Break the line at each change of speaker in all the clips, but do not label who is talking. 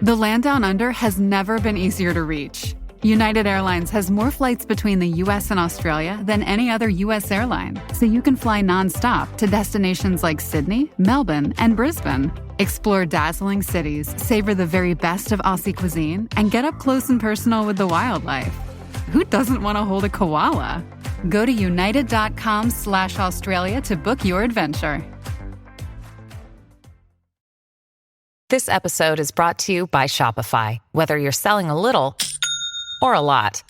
The land down under has never been easier to reach. United Airlines has more flights between the U.S. and Australia than any other U.S. airline, so you can fly nonstop to destinations like Sydney, Melbourne, and Brisbane. Explore dazzling cities, savor the very best of Aussie cuisine, and get up close and personal with the wildlife. Who doesn't want to hold a koala? Go to united.com/Australia to book your adventure.
This episode is brought to you by Shopify. Whether you're selling a little or a lot,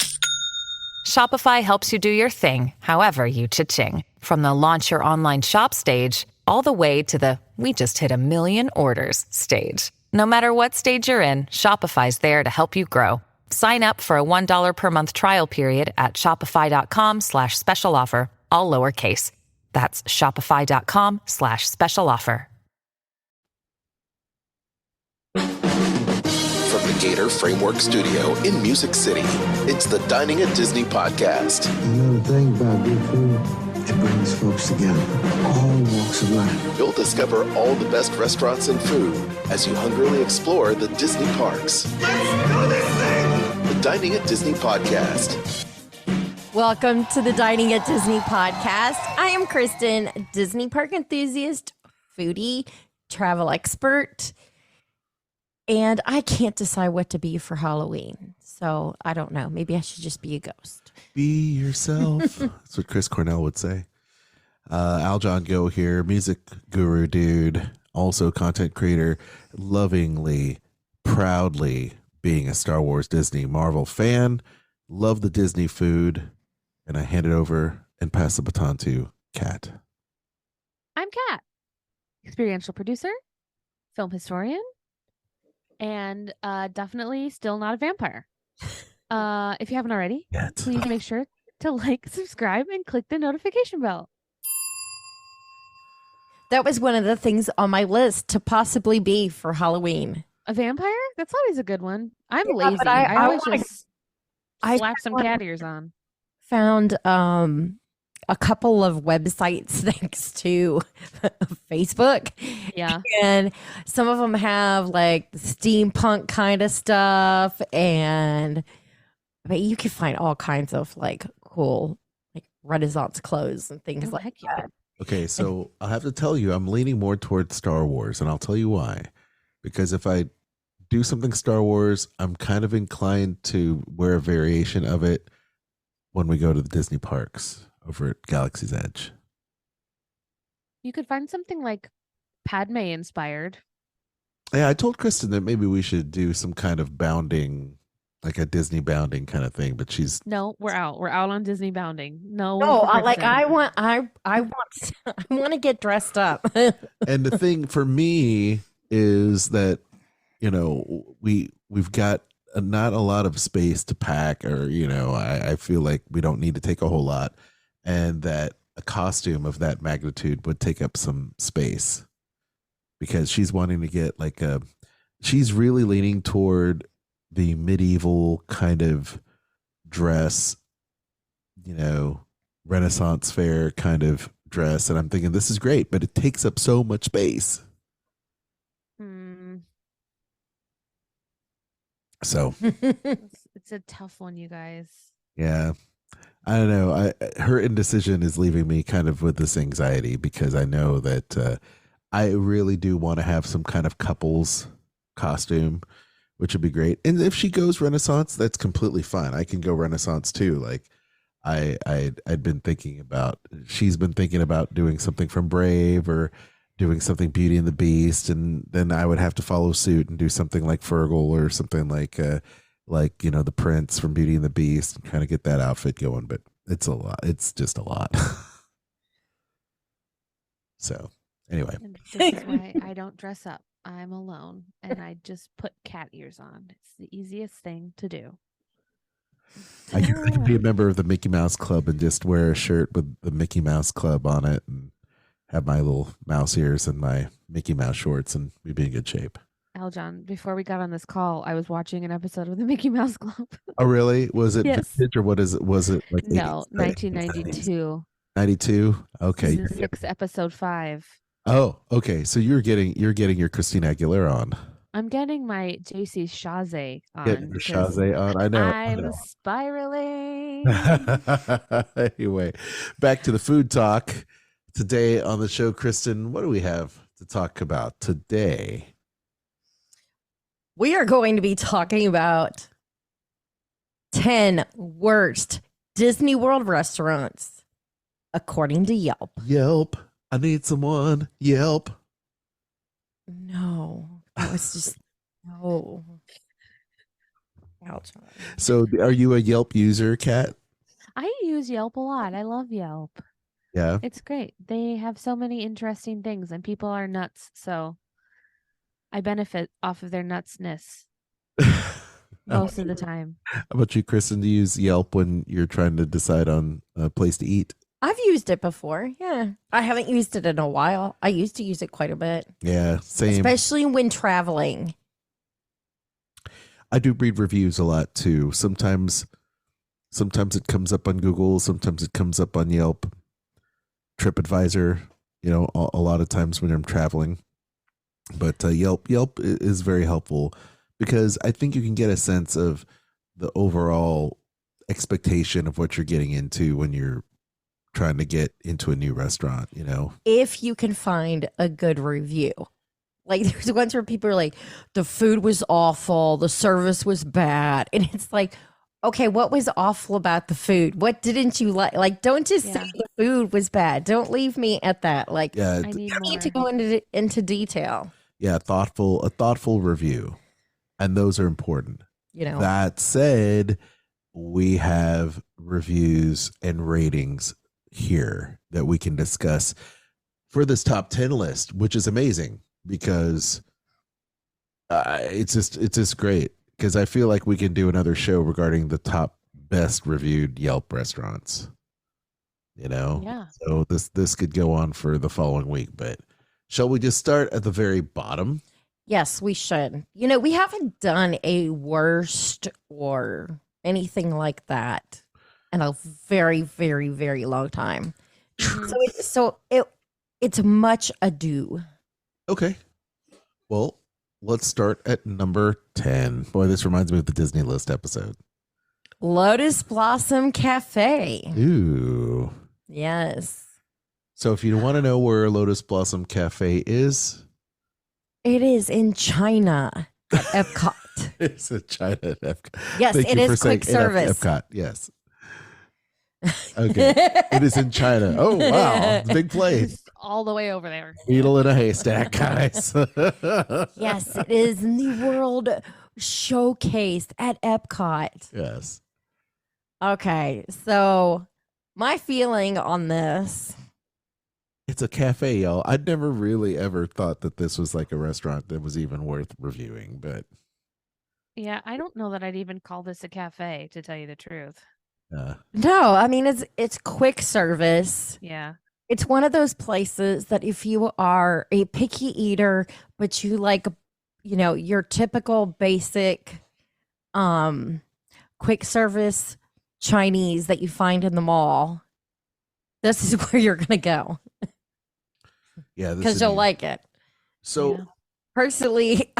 Shopify helps you do your thing, however you cha-ching. From the launch your online shop stage, all the way to the we just hit 1 million orders stage. No matter what stage you're in, Shopify's there to help you grow. Sign up for a $1 per month trial period at shopify.com/special offer, all lowercase. That's shopify.com/special offer.
From the Gator Framework Studio in Music City, it's the Dining at Disney podcast.
You know the thing about good food, it brings folks together, all walks of life.
You'll discover all the best restaurants and food as you hungrily explore the Disney parks.
Let's do this thing!
The Dining at Disney podcast.
Welcome to the Dining at Disney podcast. I am Kristen, Disney park enthusiast, foodie, travel expert, and I can't decide what to be for Halloween. So I don't know. Maybe I should just be a ghost.
Be yourself. That's what Chris Cornell would say. Aljon Go here, music guru dude, also content creator, lovingly, proudly being a Star Wars, Disney, Marvel fan. Love the Disney food. And I hand it over and pass the baton to Kat.
I'm Kat, experiential producer, film historian, and definitely still not a vampire. If you haven't already, please make sure to like, subscribe, and click the notification bell.
That was one of the things on my list to possibly be for Halloween.
A vampire? That's always a good one. I'm lazy.
but
I always
I
just slap some cat ears on.
Found a couple of websites thanks to Facebook.
Yeah.
And some of them have like the steampunk kind of stuff, and but you can find all kinds of like cool like Renaissance clothes and things like that.
Okay, so I'll have to tell you, I'm leaning more towards Star Wars, and I'll tell you why. Because if I do something Star Wars, I'm kind of inclined to wear a variation of it when we go to the Disney parks over at Galaxy's Edge.
You could find something like Padme inspired.
Yeah, I told Kristen that maybe we should do some kind of bounding, like a Disney bounding kind of thing, but she's
No, we're out. We're out on Disney bounding. No,
I want to get dressed up.
And the thing for me is that, you know, we've got not a lot of space to pack, or, you know, I feel like we don't need to take a whole lot, and that a costume of that magnitude would take up some space, because she's wanting to get like she's really leaning toward the medieval kind of dress, you know, Renaissance fair kind of dress. And I'm thinking, this is great, but it takes up so much space. So
it's a tough one, you guys.
Yeah, I don't know. Her indecision is leaving me kind of with this anxiety, because I know that I really do want to have some kind of couples costume, which would be great. And if she goes Renaissance, that's completely fine. I can go Renaissance too. Like I'd been thinking about, she's been thinking about doing something from Brave or doing something Beauty and the Beast, and then I would have to follow suit and do something like Fergal or something like you know, the Prince from Beauty and the Beast, and kind of get that outfit going. But it's a lot. It's just a lot. So anyway,
And this is why I don't dress up. I'm alone, and I just put cat ears on. It's the easiest thing to do.
I can be a member of the Mickey Mouse Club and just wear a shirt with the Mickey Mouse Club on it, and have my little mouse ears and my Mickey Mouse shorts, and we'd be in good shape.
Aljon, before we got on this call, I was watching an episode of the Mickey Mouse Club.
Oh, really? Was it
Yes.
vintage, or what is it? Was it like
No,
80s?
1992.
92? Okay.
Season 6, episode 5.
Oh, okay. So you're getting your Christina Aguilera on.
I'm getting my JC Chazé on.
Getting your
because
Chazé on. I know.
I'm spiraling.
Anyway, back to the food talk. Today on the show, Kristen, what do we have to talk about today?
We are going to be talking about 10 worst Disney World restaurants according to Yelp.
Yelp. I need someone. Yelp.
No, that was just no. Ouch.
So, are you a Yelp user, Kat?
I use Yelp a lot. I love Yelp.
Yeah.
It's great. They have so many interesting things and people are nuts. So I benefit off of their nutsness most of the time.
How about you, Kristen? Do you use Yelp when you're trying to decide on a place to eat?
I've used it before. Yeah. I haven't used it in a while. I used to use it quite a bit.
Yeah, same.
Especially when traveling.
I do read reviews a lot too. Sometimes it comes up on Google. Sometimes it comes up on Yelp, TripAdvisor. You know, a lot of times when I'm traveling. But Yelp is very helpful because I think you can get a sense of the overall expectation of what you're getting into when you're trying to get into a new restaurant, you know.
If you can find a good review. Like there's ones where people are like, the food was awful, the service was bad. And it's like, okay, what was awful about the food? What didn't you like? Like, don't just say the food was bad. Don't leave me at that. Like,
Yeah,
I need
you
more.
need to go into detail.
yeah, a thoughtful review. And those are important.
You know,
That said, we have reviews and ratings here that we can discuss for this top 10 list, which is amazing because it's just great because I feel like we can do another show regarding the top best reviewed Yelp restaurants, you know.
Yeah.
So this could go on for the following week, but shall we just start at the very bottom?
yes, we should. You know, we haven't done a worst or anything like that in a very, very, very long time. So it's much ado.
Okay. Well, let's start at number 10. Boy, this reminds me of the Disney List episode.
Lotus Blossom Cafe.
Ooh.
Yes.
So if you want to know where Lotus Blossom Cafe is,
It is in China at Epcot.
it's in China at Epcot.
Yes,
Thank
it
you
is
for saying
quick
it at
service.
Epcot, yes. Okay. It is in China. Oh, wow. It's a big place.
Just all the way over there.
Needle in a haystack, guys.
Yes, it is in the World Showcase at Epcot.
Yes.
Okay, so my feeling on this,
It's a cafe, y'all. I'd never really ever thought that this was like a restaurant that was even worth reviewing, but
Yeah, I don't know that I'd even call this a cafe, to tell you the truth.
no, I mean it's quick service.
Yeah.
It's one of those places that if you are a picky eater, but you like, you know, your typical basic quick service Chinese that you find in the mall, this is where you're going to go
yeah, this
because
is
you'll
neat.
like it.
So
Yeah.
Personally,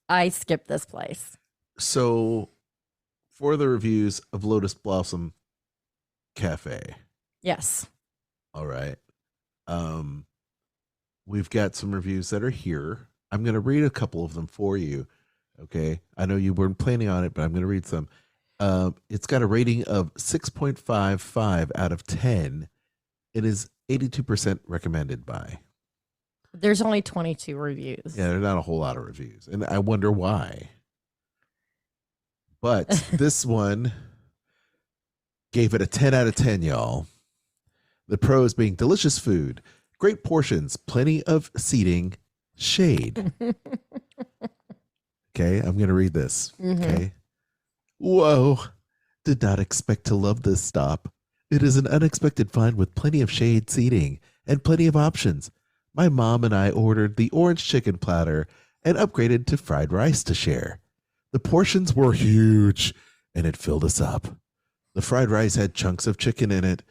I skip this place.
So, for the reviews of Lotus Blossom Cafe,
Yes.
all right, we've got some reviews that are here. I'm going to read a couple of them for you. Okay, I know you weren't planning on it, but I'm going to read some. It's got a rating of 6.55 out of 10. It is 82% recommended by.
There's only 22 reviews.
Yeah, there's not a whole lot of reviews, and I wonder why. But this one gave it a 10 out of 10, y'all. The pros being delicious food, great portions, plenty of seating, shade. Okay, I'm going to read this. Okay. Whoa. Did not expect to love this stop. It is an unexpected find with plenty of shade seating and plenty of options. My mom and I ordered the orange chicken platter and upgraded to fried rice to share. The portions were huge, and it filled us up. The fried rice had chunks of chicken in it.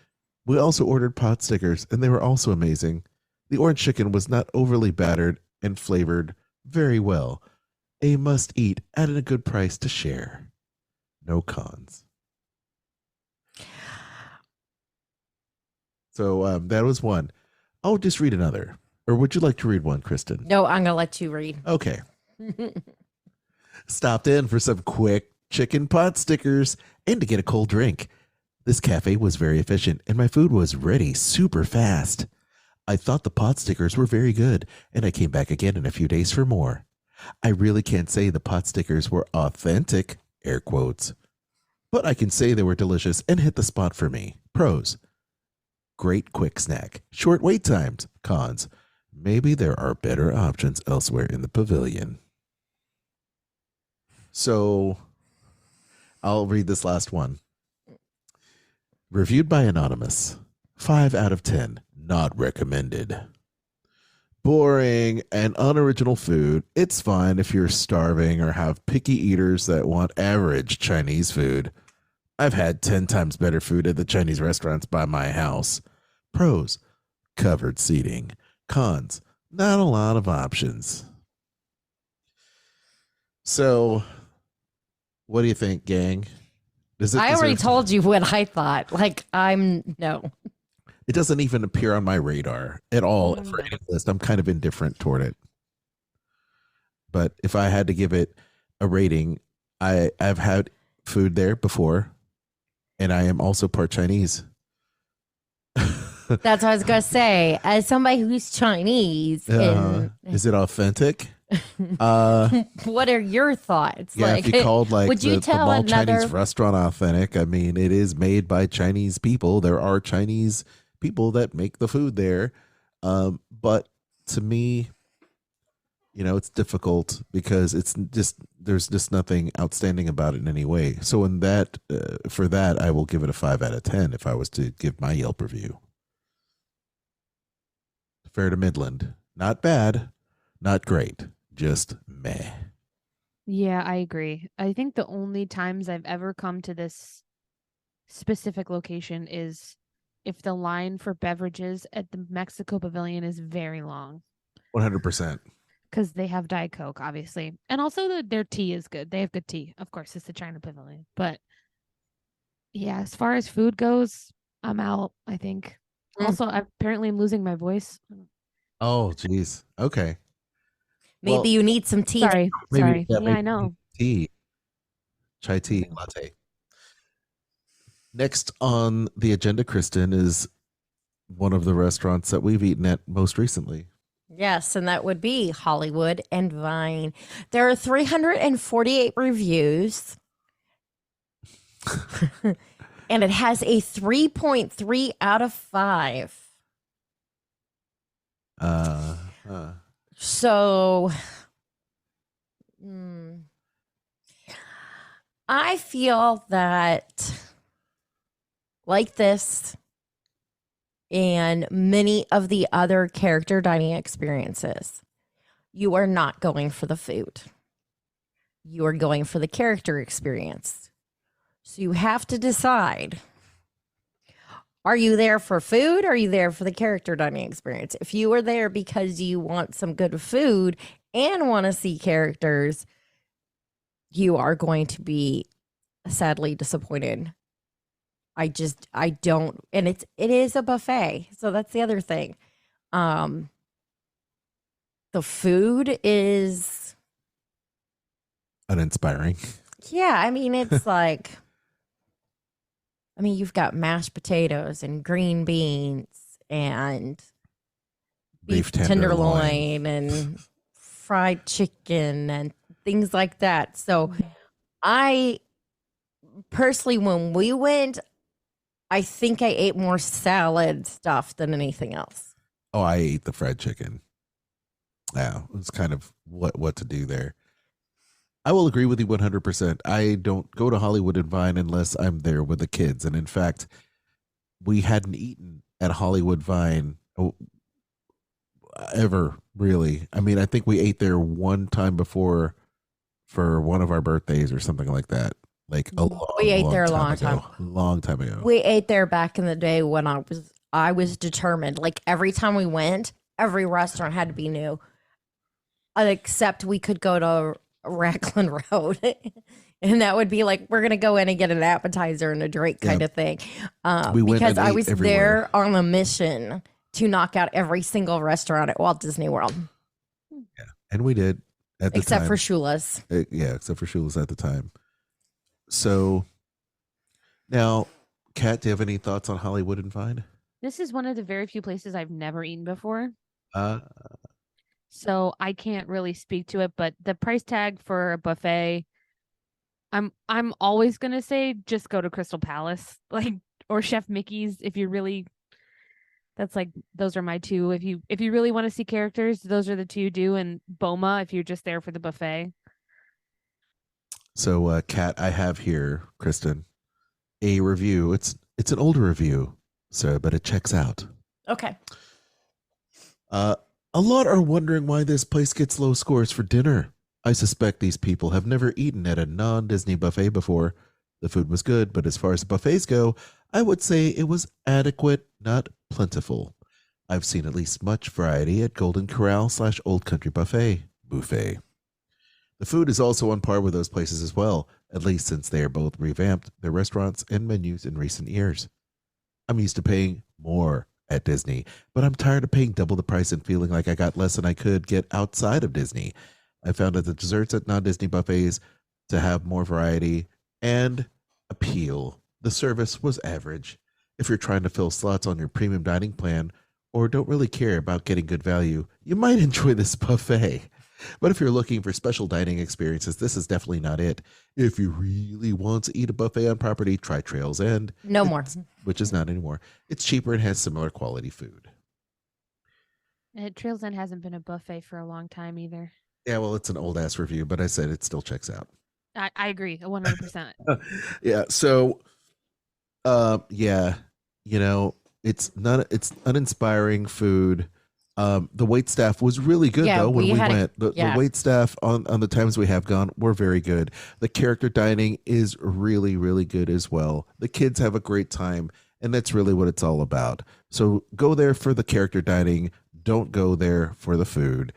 We also ordered pot stickers, and they were also amazing. The orange chicken was not overly battered and flavored very well. A must eat at a good price to share. No cons. So that was one. I'll just read another. Or would you like to read one, Kristen?
No, I'm going to let you read.
Okay. Stopped in for some quick chicken pot stickers and to get a cold drink. This cafe was very efficient and my food was ready super fast. I thought the pot stickers were very good and I came back again in a few days for more. I really can't say the pot stickers were authentic, air quotes, but I can say they were delicious and hit the spot for me. Pros: great quick snack, short wait times. Cons: maybe there are better options elsewhere in the pavilion. So I'll read this last one. Reviewed by Anonymous. 5 out of 10. Not recommended. Boring and unoriginal food. It's fine if you're starving or have picky eaters that want average Chinese food. I've had 10 times better food at the Chinese restaurants by my house. Pros: covered seating. Cons: not a lot of options. So, what do you think, gang?
I already told you what I thought. Like, no.
It doesn't even appear on my radar at all for any list. I'm kind of indifferent toward it. But if I had to give it a rating, I've had food there before, and I am also part Chinese.
That's what I was going to say. As somebody who's Chinese.
Is it authentic?
What are your thoughts?
Yeah, if you called
would you
the
tell
mall
another
Chinese restaurant authentic, I mean, it is made by Chinese people. There are Chinese people that make the food there. But to me, it's difficult because there's just nothing outstanding about it in any way. So in that, for that, I will give it a 5 out of 10 if I was to give my Yelp review. Fair to Midland. Not bad, not great, just meh.
Yeah, I agree. I think the only times I've ever come to this specific location is if the line for beverages at the Mexico Pavilion is very long.
100%.
Because they have Diet Coke, obviously. And also their tea is good. They have good tea. Of course, it's the China Pavilion. But yeah, as far as food goes, I'm out, I think. Also, apparently I'm losing my voice.
Oh, geez. Okay.
Maybe you need some tea.
Sorry.
Maybe,
Yeah, I know.
Tea. Chai tea latte. Next on the agenda, Kristen, is one of the restaurants that we've eaten at most recently.
Yes, and that would be Hollywood and Vine. There are 348 reviews. And it has a 3.3 out of 5. So I feel that, like this and many of the other character dining experiences, you are not going for the food. You are going for the character experience. So you have to decide, are you there for food? Or are you there for the character dining experience? If you are there because you want some good food and want to see characters, you are going to be sadly disappointed. I don't, and it is a buffet. So that's the other thing. The food is
uninspiring.
Yeah, I mean, it's like, you've got mashed potatoes and green beans and beef tenderloin and fried chicken and things like that. So I personally, when we went, I think I ate more salad stuff than anything else.
Oh, I ate the fried chicken. Yeah, it was kind of what to do there. I will agree with you 100%. I don't go to Hollywood and Vine unless I'm there with the kids. And in fact, we hadn't eaten at Hollywood Vine ever, really. I mean, I think we ate there one time before for one of our birthdays or something like that. Like a long time ago.
We ate there back in the day when I was determined. Like every time we went, every restaurant had to be new. Except we could go to Raglan Road. And that would be like, we're going to go in and get an appetizer and a drink kind of thing.
We went
because
and
I
ate
was
everywhere.
there on a mission to knock out every single restaurant at Walt Disney World.
Yeah. And we did at the
Except
time.
for Shula's.
Except for Shula's at the time. So now, Kat, do you have any thoughts on Hollywood and Vine?
This is one of the very few places I've never eaten before.
Uh,
So I can't really speak to it, but the price tag for a buffet, I'm always gonna say just go to Crystal Palace, like, or Chef Mickey's if you really. That's like, those are my two. If you really want to see characters, those are the two you do. And Boma if you're just there for the buffet.
So, Kat, I have here, Kristen, a review. It's an older review, but it checks out.
Okay.
A lot are wondering why this place gets low scores for dinner. I suspect these people have never eaten at a non-Disney buffet before. The food was good, but as far as buffets go, I would say it was adequate, not plentiful. I've seen at least much variety at Golden Corral / Old Country Buffet. The food is also on par with those places as well, at least since they are both revamped their restaurants and menus in recent years. I'm used to paying more at Disney, but I'm tired of paying double the price and feeling like I got less than I could get outside of Disney. I found that the desserts at non-Disney buffets to have more variety and appeal. The service was average. If you're trying to fill slots on your premium dining plan or don't really care about getting good value, you might enjoy this buffet. But if you're looking for special dining experiences, this is definitely not it. If you really want to eat a buffet on property, try Trails End.
No more.
Which is not anymore. It's cheaper and has similar quality food.
Trails End hasn't been a buffet for a long time either.
Yeah, well, it's an old ass review, but I said it still checks out.
I agree 100%.
Yeah. So, it's uninspiring food. The wait staff was really good though when we went. The wait staff on the times we have gone were very good. The character dining is really, really good as well. The kids have a great time, and that's really what it's all about. So go there for the character dining. Don't go there for the food.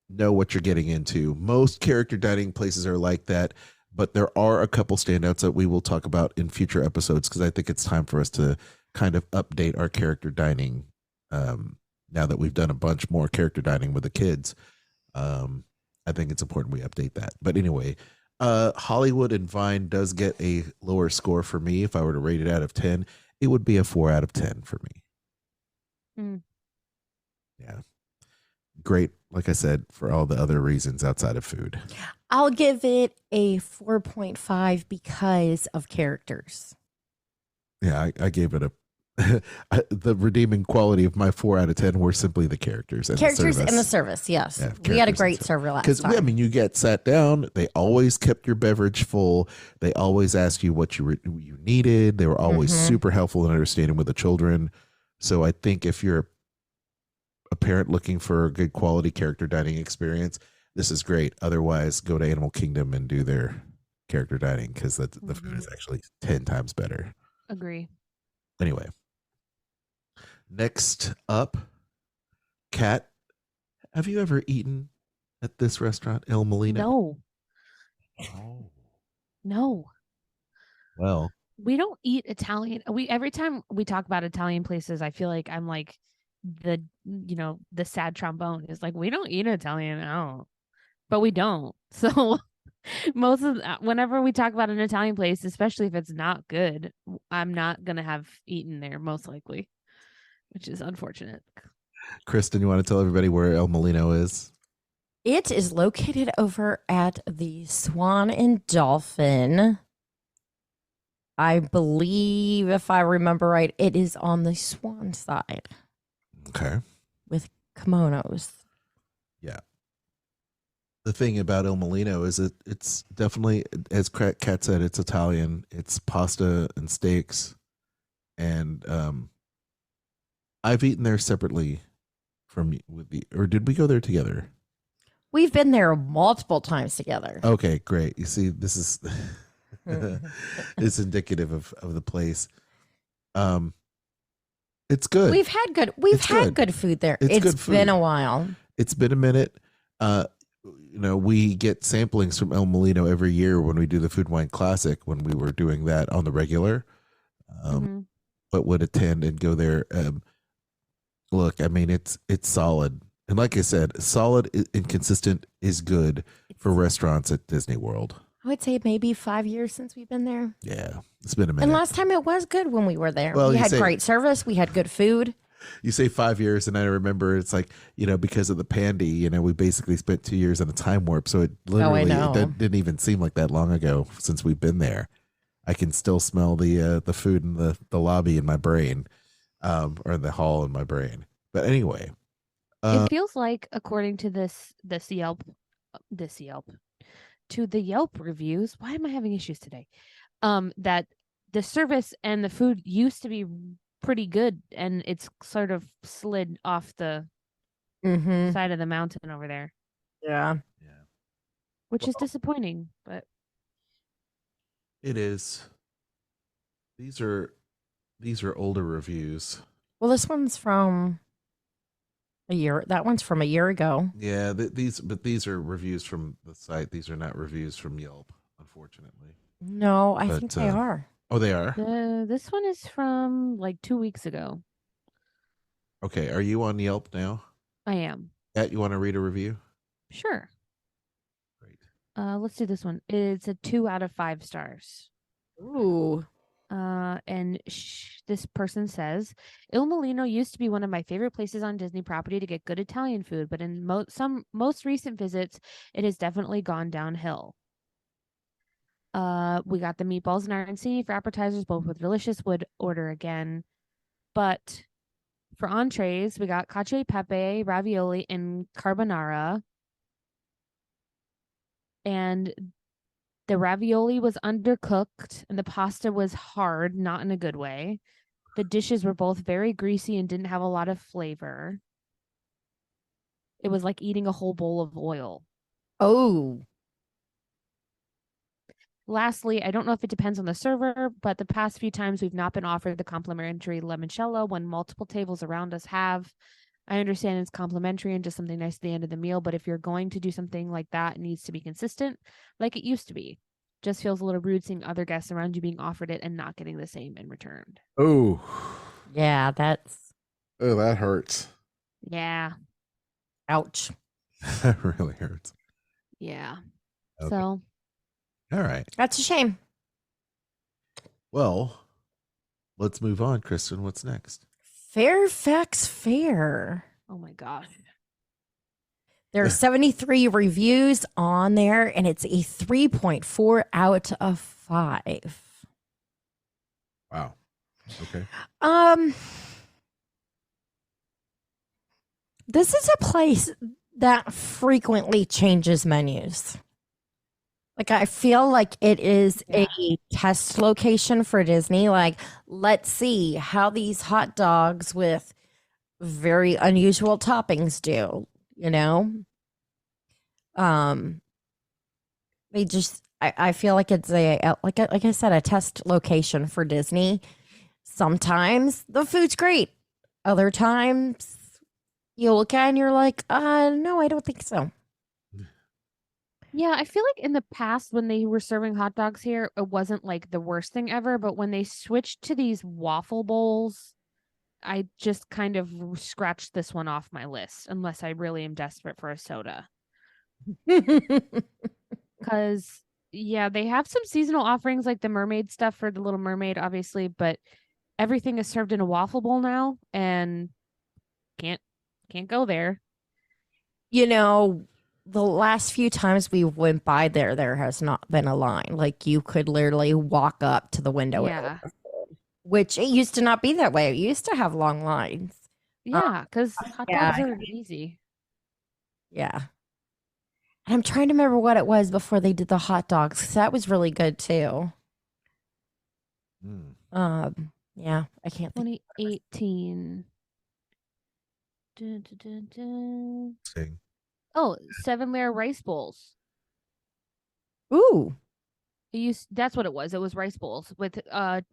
Know what you're getting into. Most character dining places are like that, but there are a couple standouts that we will talk about in future episodes because I think it's time for us to kind of update our character dining. Now that we've done a bunch more character dining with the kids, I think it's important we update that. But anyway, Hollywood and Vine does get a lower score for me. If I were to rate it out of 10, it would be a 4 out of 10 for me. Yeah. Great, like I said, for all the other reasons outside of food.
I'll give it a 4.5 because of characters.
Yeah, I gave it the redeeming quality of my 4 out of 10 were simply the characters and
the service. Yes,
yeah,
we had a great server last time.
Because you get sat down. They always kept your beverage full. They always asked you what you needed. They were always super helpful and understanding with the children. So I think if you're a parent looking for a good quality character dining experience, this is great. Otherwise, go to Animal Kingdom and do their character dining because the food is actually 10 times better.
Agree.
Anyway, next up, Kat, have you ever eaten at this restaurant, El Molino?
No.
Oh.
No.
Well,
we don't eat Italian. Every time we talk about Italian places, I feel like I'm like the sad trombone is like, we don't eat Italian out, but we don't. So most of whenever we talk about an Italian place, especially if it's not good, I'm not gonna have eaten there most likely, which is unfortunate.
Kristen, you want to tell everybody where El Molino is?
It is located over at the Swan and Dolphin. I believe, if I remember right, it is on the Swan side.
Okay.
With kimonos.
Yeah. The thing about El Molino is it's definitely, as Kat said, it's Italian. It's pasta and steaks. And I've eaten there separately or did we go there together?
We've been there multiple times together.
Okay, great. You see, this is it's indicative of the place. It's good.
We've had good food there. It's
good food.
been a while.
It's been a minute. we get samplings from El Molino every year when we do the Food Wine Classic, when we were doing that on the regular,
Mhm.
but would attend and go there. Look, I mean, it's solid. And like I said, solid and consistent is good for restaurants at Disney World.
I would say maybe 5 years since we've been there.
Yeah, it's been a minute.
And last time it was good when we were there.
Well,
we
you
had
say-
great service. We had good food.
You say 5 years, and I remember it's like, because of the pandy, we basically spent 2 years in a time warp. So it literally
know.
didn't even seem like that long ago since we've been there. I can still smell the food in the lobby in my brain, or in the hall in my brain. But anyway,
It feels like, according to this Yelp, to the Yelp reviews. Why am I having issues today? That the service and the food used to be pretty good, and it's sort of slid off the
Mm-hmm.
side of the mountain over there,
Yeah.
which is disappointing. But
it is. These are older reviews.
Well, this one's from a year. That one's from a year ago.
Yeah, these are reviews from the site. These are not reviews from Yelp, unfortunately.
No, I think
But,
they are.
Oh, they are?
this one is from like 2 weeks ago.
Okay, are you on Yelp now?
I am.
Kat, you want to read a review?
Sure.
Great.
Let's do this one. It's a 2 out of 5 stars.
Ooh.
And this person says, Il Molino used to be one of my favorite places on Disney property to get good Italian food, but in most recent visits, it has definitely gone downhill. We got the meatballs and arancini for appetizers, both with delicious. Would order again. But for entrees, we got cacio e pepe, ravioli, and carbonara. And the ravioli was undercooked and the pasta was hard, not in a good way. The dishes were both very greasy and didn't have a lot of flavor. It was like eating a whole bowl of oil.
Oh.
Lastly, I don't know if it depends on the server, but the past few times we've not been offered the complimentary limoncello when multiple tables around us have. I understand it's complimentary and just something nice at the end of the meal, but if you're going to do something like that, it needs to be consistent, like it used to be. Just feels a little rude seeing other guests around you being offered it and not getting the same in return.
Oh.
Yeah, that's.
Oh, that hurts.
Yeah.
Ouch.
That really hurts.
Yeah.
Okay.
So.
All right.
That's a shame.
Well, let's move on, Kristen. What's next?
Fairfax Fair.
Oh my gosh.
There are 73 reviews on there, and it's a 3.4 out of 5.
Wow. Okay.
This is a place that frequently changes menus. Like, I feel like it is a test location for Disney. Like, let's see how these hot dogs with very unusual toppings do, They just, I feel like it's like I said, a test location for Disney. Sometimes the food's great. Other times you look at it and you're like, no, I don't think so.
Yeah, I feel like in the past when they were serving hot dogs here, it wasn't like the worst thing ever. But when they switched to these waffle bowls, I just kind of scratched this one off my list, unless I really am desperate for a soda. Because, yeah, they have some seasonal offerings like the mermaid stuff for the Little Mermaid, obviously, but everything is served in a waffle bowl now, and can't go there.
The last few times we went by there has not been a line. Like, you could literally walk up to the window.
Yeah.
Which it used to not be that way. It used to have long lines.
Yeah, because hot dogs are easy.
Yeah. And I'm trying to remember what it was before they did the hot dogs, because that was really good too. Yeah, I can't think.
2018. Dun, dun, dun, dun.
Sing.
Oh, 7-layer rice bowls.
Ooh.
That's what it was. It was rice bowls with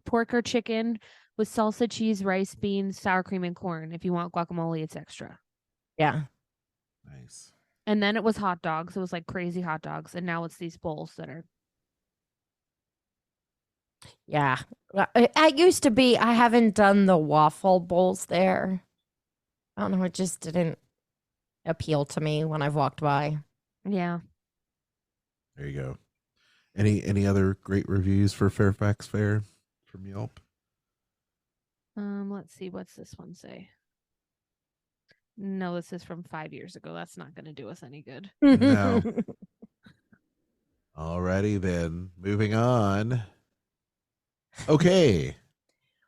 pork or chicken with salsa, cheese, rice, beans, sour cream, and corn. If you want guacamole, it's extra.
Yeah.
Nice.
And then it was hot dogs. It was like crazy hot dogs. And now it's these bowls that are.
Yeah. Well, it used to be, I haven't done the waffle bowls there. I don't know. It just didn't appeal to me when I've walked by.
Yeah.
There you go. Any other great reviews for Fairfax Fair from Yelp?
Let's see. What's this one say? No, this is from 5 years ago. That's not going to do us any good.
No. Alrighty then. Moving on. Okay.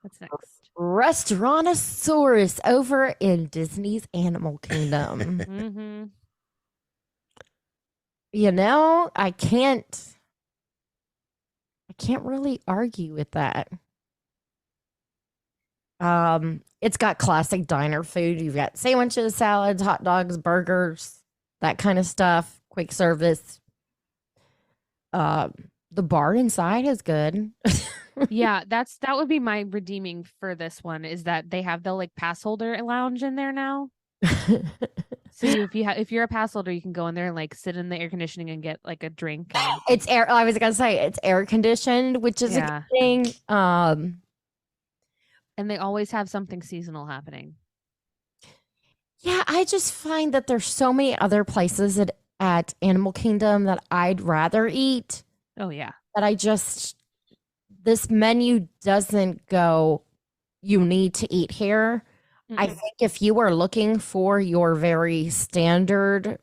What's next?
Restaurantosaurus over in Disney's Animal Kingdom.
Mm-hmm.
You know, I can't really argue with that. It's got classic diner food. You've got sandwiches, salads, hot dogs, burgers, that kind of stuff, quick service. The bar inside is good.
Yeah, that would be my redeeming for this one is that they have the like pass holder lounge in there now. So if you're a pass holder, you can go in there and like sit in the air conditioning and get like a drink. And...
It's air. I was gonna say it's air conditioned, which is a good thing.
And they always have something seasonal happening.
Yeah, I just find that there's so many other places at Animal Kingdom that I'd rather eat.
Oh yeah.
That this menu doesn't go, you need to eat here. Mm-mm. I think if you are looking for your very standard,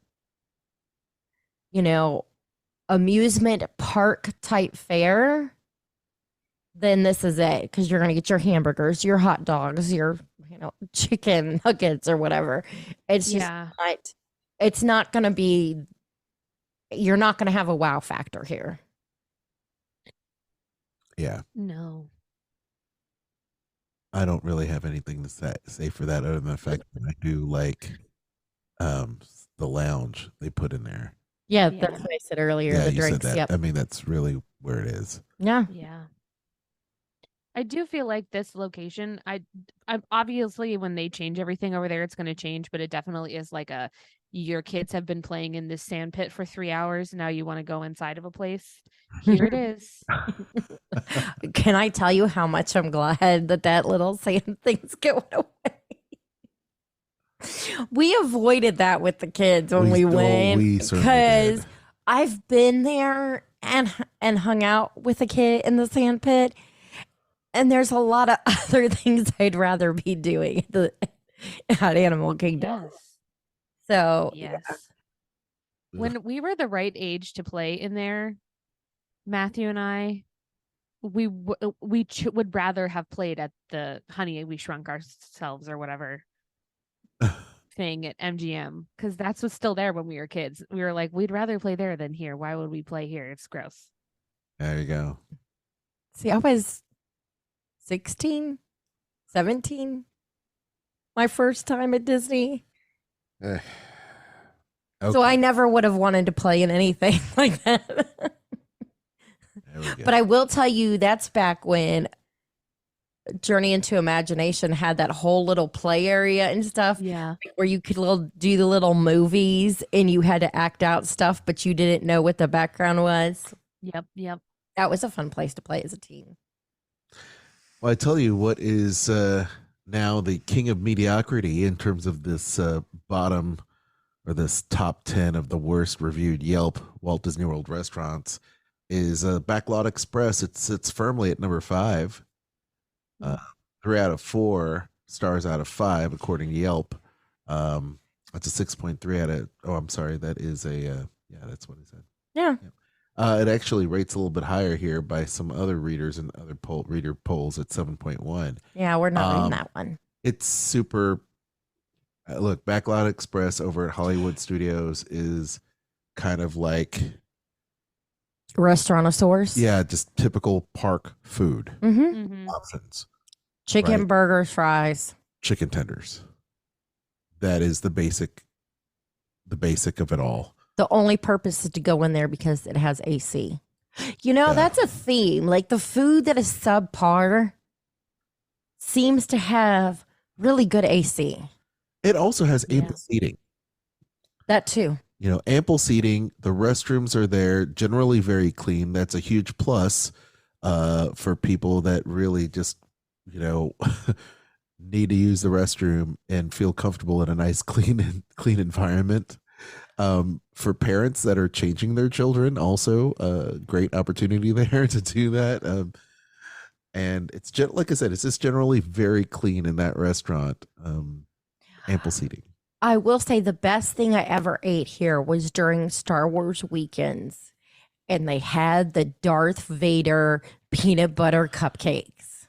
amusement park type fare, then this is it. Because you're going to get your hamburgers, your hot dogs, your, chicken nuggets or whatever. It's just it's not going to be, you're not going to have a wow factor here.
Yeah.
No.
I don't really have anything to say for that other than the fact that I do like the lounge they put in there.
Yeah, that's what I said earlier.
Yeah,
the
you
drinks.
said that.
Yep.
I mean, that's really where it is.
Yeah.
Yeah. I do feel like this location, I obviously when they change everything over there, it's going to change, but it definitely is like your kids have been playing in this sand pit for 3 hours. Now you want to go inside of a place. Here it is.
Can I tell you how much I'm glad that little sand thing's going away? We avoided that with the kids when we went because I've been there and hung out with a kid in the sand pit. And there's a lot of other things I'd rather be doing at Animal Kingdom.
Yes.
So,
yes. Yeah. When we were the right age to play in there, Matthew and I, we would rather have played at the Honey, We Shrunk Ourselves or whatever thing at MGM because that's what's still there when we were kids. We were like, we'd rather play there than here. Why would we play here? It's gross.
There you go.
See, I was 16, 17, my first time at Disney. Okay. So I never would have wanted to play in anything like that.
There we go.
But I will tell you, that's back when Journey into Imagination had that whole little play area and stuff.
Yeah.
Where you could do the little movies and you had to act out stuff, but you didn't know what the background was.
Yep.
That was a fun place to play as a teen.
Well, I tell you what is now the king of mediocrity in terms of this bottom or this top 10 of the worst reviewed Yelp Walt Disney World restaurants is Backlot Express. It's firmly at number 5. 3 out of 4 stars out of 5 according to Yelp. That's a 6.3 out of. Oh, I'm sorry. That is a. That's what he said.
Yeah.
It actually rates a little bit higher here by some other readers and other reader polls at 7.1.
Yeah, we're not in that one.
It's super. Look, Backlot Express over at Hollywood Studios is kind of like
Restaurantosaurus.
Yeah, just typical park food options.
Chicken, burgers, fries,
chicken tenders. That is the basic of it all.
The only purpose is to go in there because it has AC. That's a theme. Like the food that is subpar seems to have really good AC.
It also has ample seating.
That too.
ample seating. The restrooms are there, generally very clean. That's a huge plus for people that really just, need to use the restroom and feel comfortable in a nice, clean environment. For parents that are changing their children, also a great opportunity there to do that. And it's like I said, it's just generally very clean in that restaurant. Ample seating.
I will say the best thing I ever ate here was during Star Wars weekends, and they had the Darth Vader peanut butter cupcakes.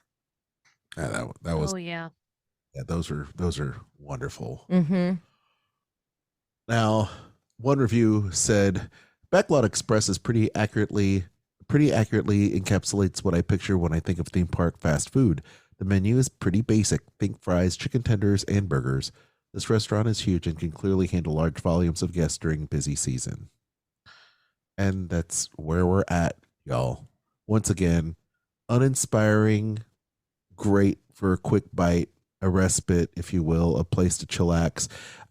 That was.
Oh yeah.
Yeah, those are wonderful.
Mm-hmm.
Now, one review said Backlot Express pretty accurately encapsulates what I picture when I think of theme park fast food. The menu is pretty basic. Think fries, chicken tenders, and burgers. This restaurant is huge and can clearly handle large volumes of guests during busy season. And that's where we're at, y'all. Once again, uninspiring, great for a quick bite, a respite, if you will, a place to chillax.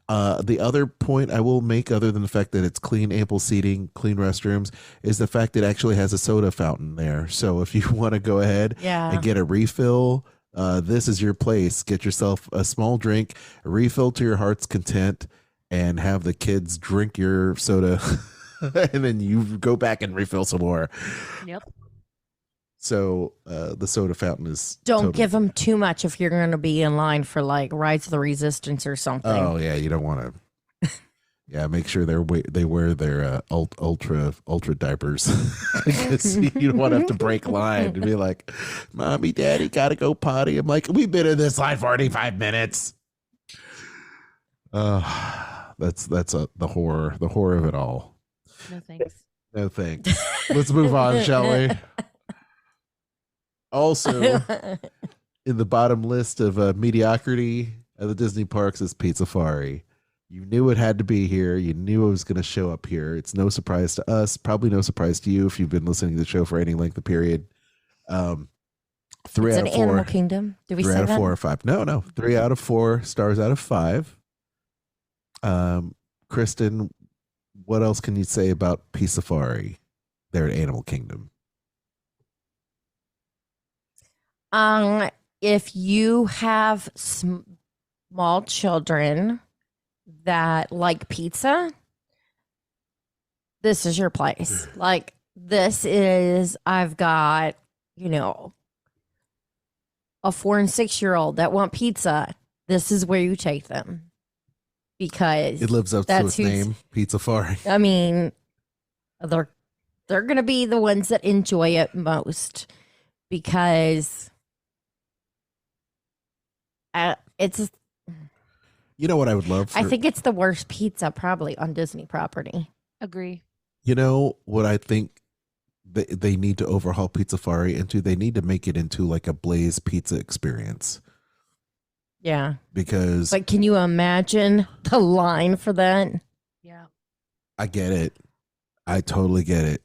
The other point I will make, other than the fact that it's clean, ample seating, clean restrooms, is the fact it actually has a soda fountain there. So if you want to go ahead and get a refill, this is your place. Get yourself a small drink, a refill to your heart's content, and have the kids drink your soda. And then you go back and refill some more.
Yep.
So the soda fountain is.
Don't give them too much if you're going to be in line for like Rise of the Resistance or something.
Oh yeah, you don't want to. Yeah, make sure they wear their ultra diapers because you don't want to have to break line and be like, "Mommy, Daddy, gotta go potty." I'm like, "We've been in this line 45 minutes." That's the horror of it all.
No thanks.
No thanks. Let's move on, shall we? Also, in the bottom list of mediocrity at the Disney parks is Pizzafari. You knew it had to be here. You knew it was going to show up here. It's no surprise to us. Probably no surprise to you if you've been listening to the show for any length of period. 3
It's
out
an
of 4.
Animal Kingdom. Did we
3
say
out of
that?
4 or 5. No. 3 out of 4 stars out of 5. Kristen, what else can you say about Pizzafari there at Animal Kingdom?
If you have small children that like pizza, this is your place. Like I've got, a 4 and 6-year-old that want pizza. This is where you take them because
It lives up to its name, Pizzafari.
I mean, they're going to be the ones that enjoy it most because it's.
You know what I would love?
I think it's the worst pizza probably on Disney property.
Agree.
You know what I think they need to overhaul Pizzafari into? They need to make it into like a Blaze pizza experience.
Yeah.
Because.
But can you imagine the line for that?
Yeah.
I get it. I totally get it.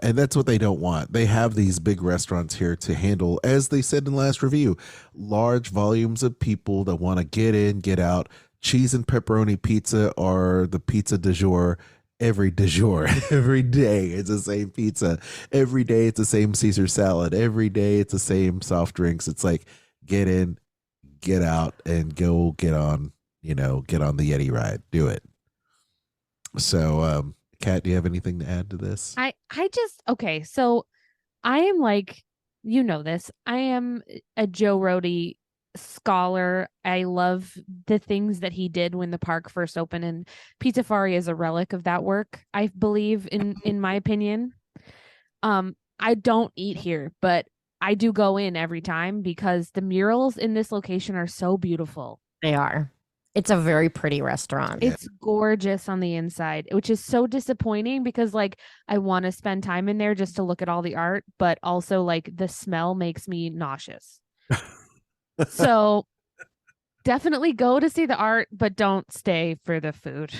And that's what they don't want. They have these big restaurants here to handle, as they said in the last review, large volumes of people that want to get in, get out. Cheese and pepperoni pizza are the pizza du jour. Every du jour, every day it's the same pizza. Every day it's the same Caesar salad. Every day it's the same soft drinks. It's like get in, get out, and go get on the Yeti ride. Do it. So, Kat, do you have anything to add to this?
Okay, so I am like, this. I am a Joe Rohde scholar. I love the things that he did when the park first opened, and Pizzafari is a relic of that work, I believe, in my opinion. I don't eat here, but I do go in every time because the murals in this location are so beautiful.
They are. It's a very pretty restaurant.
It's gorgeous on the inside, which is so disappointing because I want to spend time in there just to look at all the art, but also the smell makes me nauseous. So definitely go to see the art, but don't stay for the food.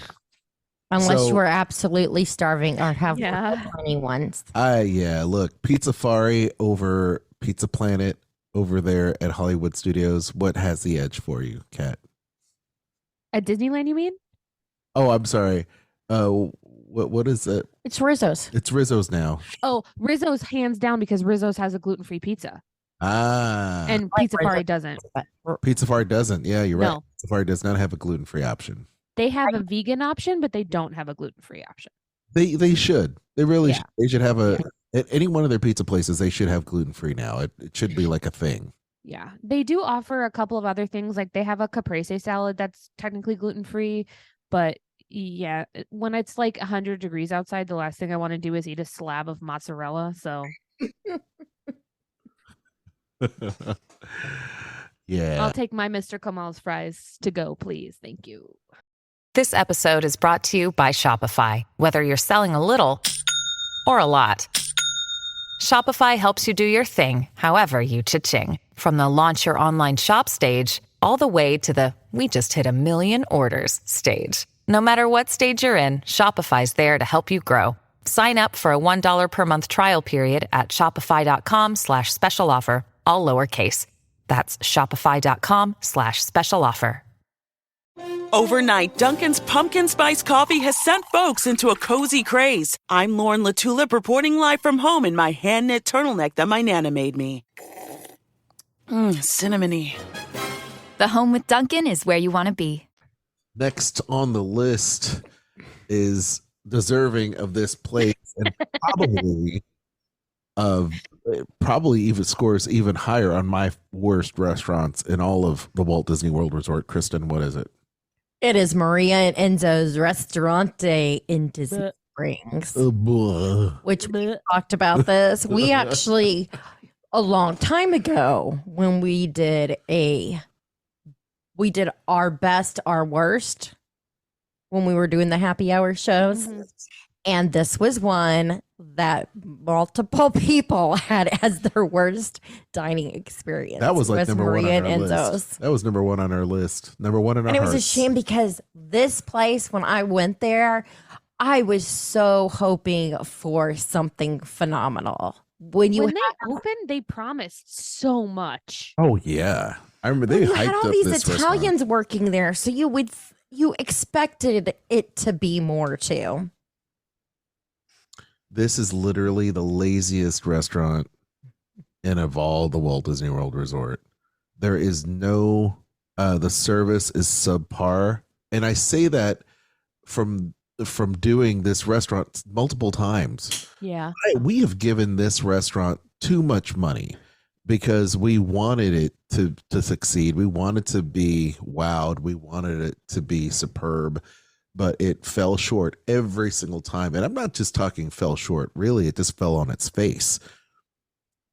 Unless you are absolutely starving or have tiny ones.
Look, Pizzafari over Pizza Planet over there at Hollywood Studios. What has the edge for you, Kat?
At Disneyland, you mean?
Oh, I'm sorry. What is it?
It's Rizzo's.
It's Rizzo's now.
Oh, Rizzo's hands down because Rizzo's has a gluten-free pizza. And
Like
Pizza Party
Rizzo's.
doesn't.
Pizza Fart doesn't. Yeah, you're right.
No.
Pizza Fart does not have a gluten-free option.
They have a vegan option, but they don't have a gluten-free option.
They should. They really
Yeah.
should. They should have at any one of their pizza places. They should have gluten-free now. It should be like a thing.
Yeah. They do offer a couple of other things. Like they have a caprese salad that's technically gluten-free, but yeah, when it's like 100 degrees outside, the last thing I want to do is eat a slab of mozzarella. So
Yeah.
I'll take my Mr. Kamal's fries to go, please. Thank you.
This episode is brought to you by Shopify. Whether you're selling a little or a lot, Shopify helps you do your thing, however you cha-ching. From the launch your online shop stage, all the way to the we just hit 1 million orders stage. No matter what stage you're in, Shopify's there to help you grow. Sign up for a $1 per month trial period at shopify.com/special offer, all lowercase. That's shopify.com/special offer.
Overnight, Dunkin's pumpkin spice coffee has sent folks into a cozy craze. I'm Lauren LaTulip reporting live from home in my hand-knit turtleneck that my Nana made me. Cinnamony.
The home with Dunkin' is where you want to be.
Next on the list is deserving of this place and probably even scores even higher on my worst restaurants in all of the Walt Disney World Resort. Kristen, what is it?
It is Maria and Enzo's Restaurante in Disney Springs, which we talked about this. We actually, a long time ago, when we did our best, our worst, when we were doing the happy hour shows. Mm-hmm. And this was one that multiple people had as their worst dining experience.
That was like number
Maria
one on our list. That was number one on our list. Number one in our
And it was
hearts.
a shame because this place, when I went there, I was so hoping for something phenomenal. When they
opened, they promised so much.
Oh yeah, I remember they hyped
had all
up
these
this
Italians
restaurant.
working there, so you expected it to be more too.
This is literally the laziest restaurant in of all the Walt Disney World Resort. There is no, the service is subpar. And I say that from doing this restaurant multiple times.
Yeah.
We have given this restaurant too much money because we wanted it to succeed. We wanted to be wowed. We wanted it to be superb. But it fell short every single time. And I'm not just talking fell short. Really, it just fell on its face.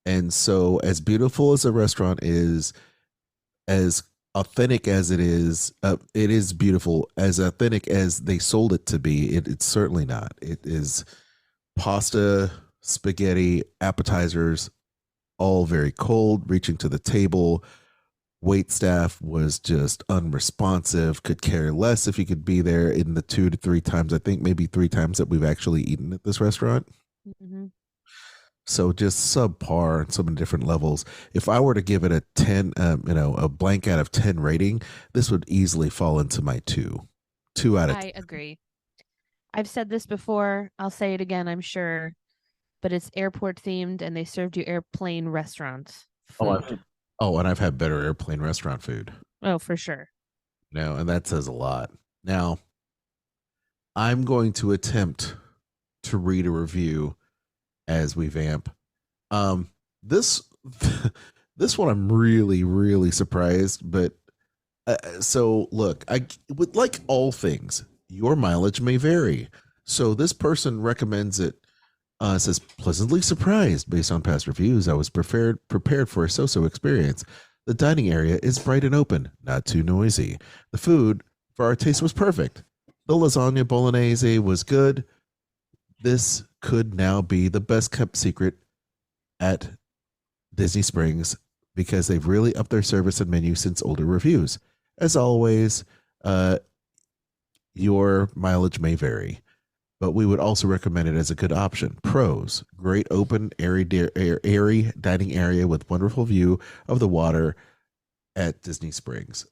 And so as beautiful as a restaurant is, as authentic as it is beautiful. As authentic as they sold it to be, it's certainly not. It is pasta, spaghetti, appetizers, all very cold, reaching to the table. Wait staff was just unresponsive, could care less if you could be there in the 2 to 3 times, I think maybe 3 times that we've actually eaten at this restaurant. Mm-hmm. So just subpar on so many different levels. If I were to give it a 10, a blank out of 10 rating, this would easily fall into my 2 out of 10.
I agree. I've said this before. I'll say it again, I'm sure, but it's airport themed and they served you airplane restaurants.
And I've had better airplane restaurant food.
Oh, for sure.
And that says a lot. Now, I'm going to attempt to read a review as we vamp. This one I'm really, really surprised. But so look, I would like all things. Your mileage may vary. So this person recommends it. Says pleasantly surprised based on past reviews. I was prepared for a so-so experience. The dining area is bright and open, not too noisy. The food for our taste was perfect. The lasagna bolognese was good. This could now be the best kept secret at Disney Springs because they've really upped their service and menu since older reviews. As always, your mileage may vary, but we would also recommend it as a good option. Pros: great open, airy dining area with wonderful view of the water at Disney Springs.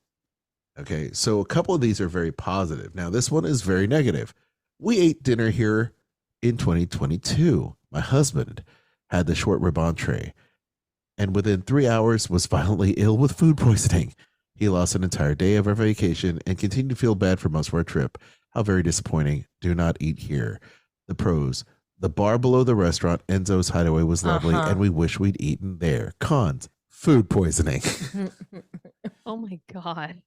Okay, so a couple of these are very positive. Now, this one is very negative. We ate dinner here in 2022. My husband had the short rib entree and within 3 hours was violently ill with food poisoning. He lost an entire day of our vacation and continued to feel bad for most of our trip. How very disappointing. Do not eat here. The pros. The bar below the restaurant, Enzo's Hideaway, was lovely, and we wish we'd eaten there. Cons. Food poisoning.
Oh my God.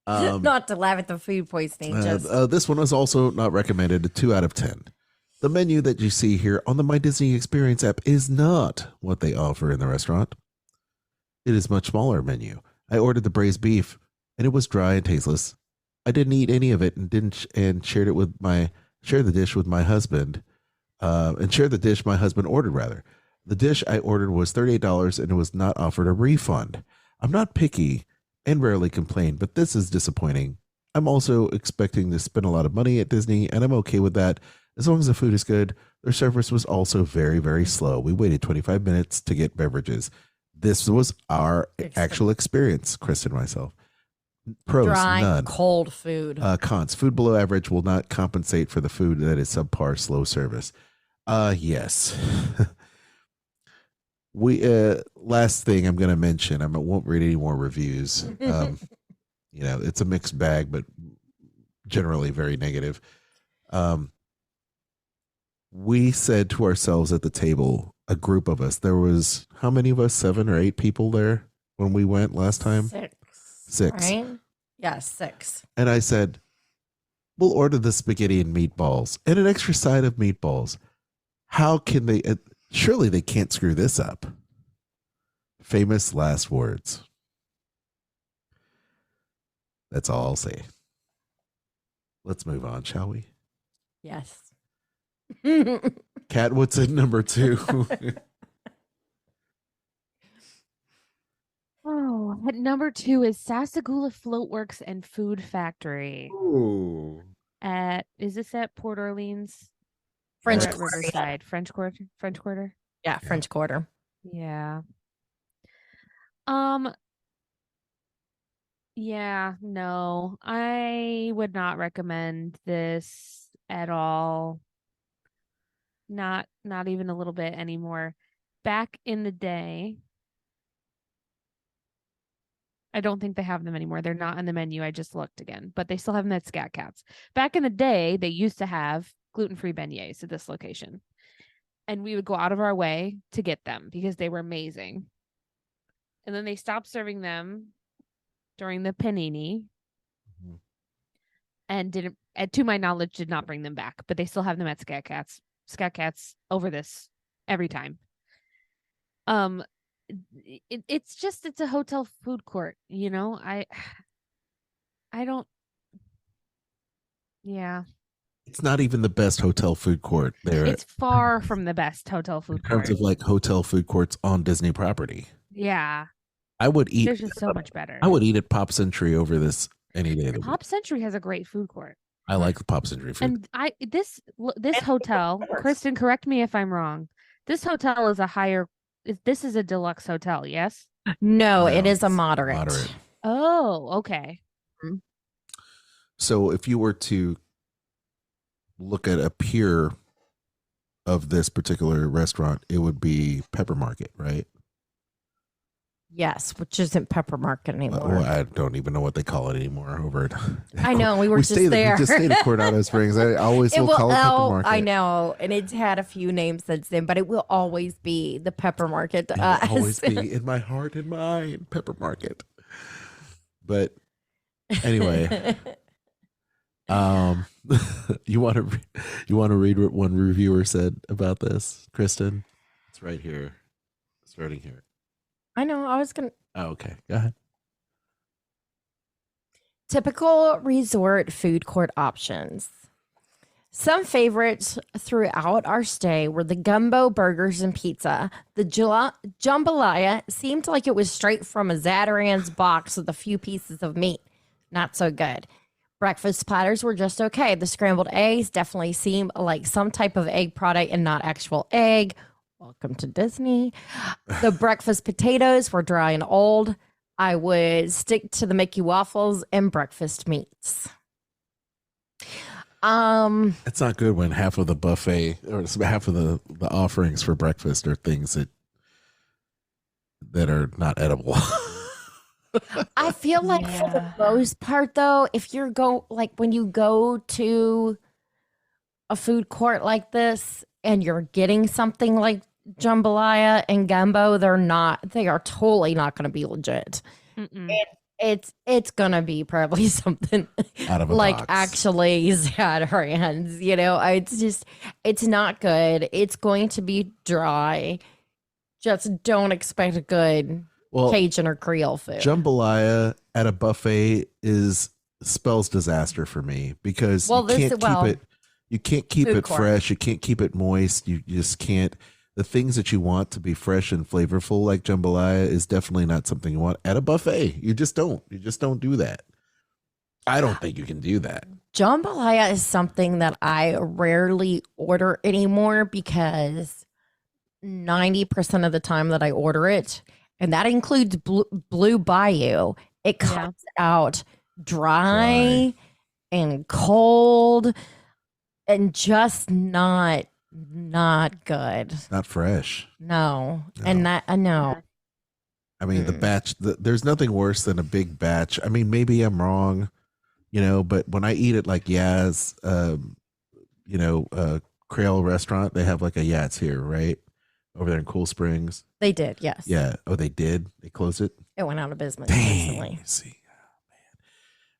Not to laugh at the food poisoning.
This one was also not recommended. A 2 out of 10. The menu that you see here on the My Disney Experience app is not what they offer in the restaurant. It is a much smaller menu. I ordered the braised beef, and it was dry and tasteless. I didn't eat any of it and shared the dish with my husband, and shared the dish my husband ordered rather. The dish I ordered was $38 and it was not offered a refund. I'm not picky and rarely complain, but this is disappointing. I'm also expecting to spend a lot of money at Disney, and I'm okay with that as long as the food is good. Their service was also very, very slow. We waited 25 minutes to get beverages. This was our actual experience, Kristen and myself. Pros,
dry,
none.
cold food.
Cons, food below average will not compensate for the food that is subpar, slow service. Yes. Last thing I'm going to mention, I won't read any more reviews. It's a mixed bag, but generally very negative. We said to ourselves at the table, a group of us, there was how many of us, 7 or 8 people there when we went last time? 6.
Right? Yeah, 6.
And I said, we'll order the spaghetti and meatballs and an extra side of meatballs. How can they, surely they can't screw this up. Famous last words. That's all I'll say. Let's move on, shall we?
Yes.
Kat, what's in number 2?
Oh, at number 2 is Sassagoula Floatworks and Food Factory.
Ooh.
Is this at Port Orleans?
French
Quarter. Riverside. French Quarter?
Yeah, French Quarter.
Yeah. Yeah, no. I would not recommend this at all. Not even a little bit anymore. Back in the day, I don't think they have them anymore. They're not on the menu. I just looked again, but they still have them at Scat Cats. Back in the day, they used to have gluten-free beignets at this location. And we would go out of our way to get them because they were amazing. And then they stopped serving them during the panini. Mm-hmm. And to my knowledge, did not bring them back, but they still have them at Scat Cats. Scat Cats over this every time. It's a hotel food court, I don't. Yeah.
It's not even the best hotel food court there.
It's far from the best hotel food court.
In terms of like hotel food courts on Disney property.
Yeah.
I would eat.
There's just so much better.
I would eat at Pop Century over this any day of the week.
Pop Century has a great food court.
I like the Pop Century food.
And this hotel, Kristen, correct me if I'm wrong. This hotel is this is a deluxe hotel, yes?
No, it is a moderate.
Oh, okay.
So if you were to look at a peer of this particular restaurant, it would be Pepper Market, right?
Yes, which isn't Pepper Market anymore.
Well, I don't even know what they call it anymore over it.
I know, we were just there.
We just stayed at Coronado Springs. I always will call it Pepper Market.
I know, and it's had a few names since then, but it will always be the Pepper Market.
It will always be in my heart and mind, Pepper Market. But anyway, you want to read what one reviewer said about this, Kristen? It's right here, starting here.
I know. I was going to.
Oh, okay. Go ahead.
Typical resort food court options. Some favorites throughout our stay were the gumbo burgers and pizza. The jambalaya seemed like it was straight from a Zatarain's box with a few pieces of meat. Not so good. Breakfast platters were just okay. The scrambled eggs definitely seemed like some type of egg product and not actual egg. Welcome to Disney. The breakfast potatoes were dry and old. I would stick to the Mickey waffles and breakfast meats.
It's not good when half of the buffet or half of the offerings for breakfast are things that are not edible.
I feel like for the most part, though, if you're when you go to a food court like this and you're getting something like jambalaya and gumbo, they are totally not going to be legit. It's gonna be probably something
out of a
like
box.
actually sad hands, it's not good. It's going to be dry. Just don't expect a good Cajun or Creole food.
Jambalaya at a buffet spells disaster for me because you can't keep it fresh. You can't keep it moist. You just can't. The things that you want to be fresh and flavorful, like jambalaya, is definitely not something you want at a buffet. You just don't. You just don't do that. I don't think you can do that.
Jambalaya is something that I rarely order anymore because 90% of the time that I order it, and that includes Blue Bayou, it comes out dry and cold and just not good.
Not fresh.
No. And that I know.
I mean, the batch. There's nothing worse than a big batch. I mean, maybe I'm wrong, but when I eat at like Yaz, Creole restaurant, they have like a Yaz here, right? Over there in Cool Springs.
They did, yes.
Yeah. Oh, they did? They closed it?
It went out of business
See,
recently.
man.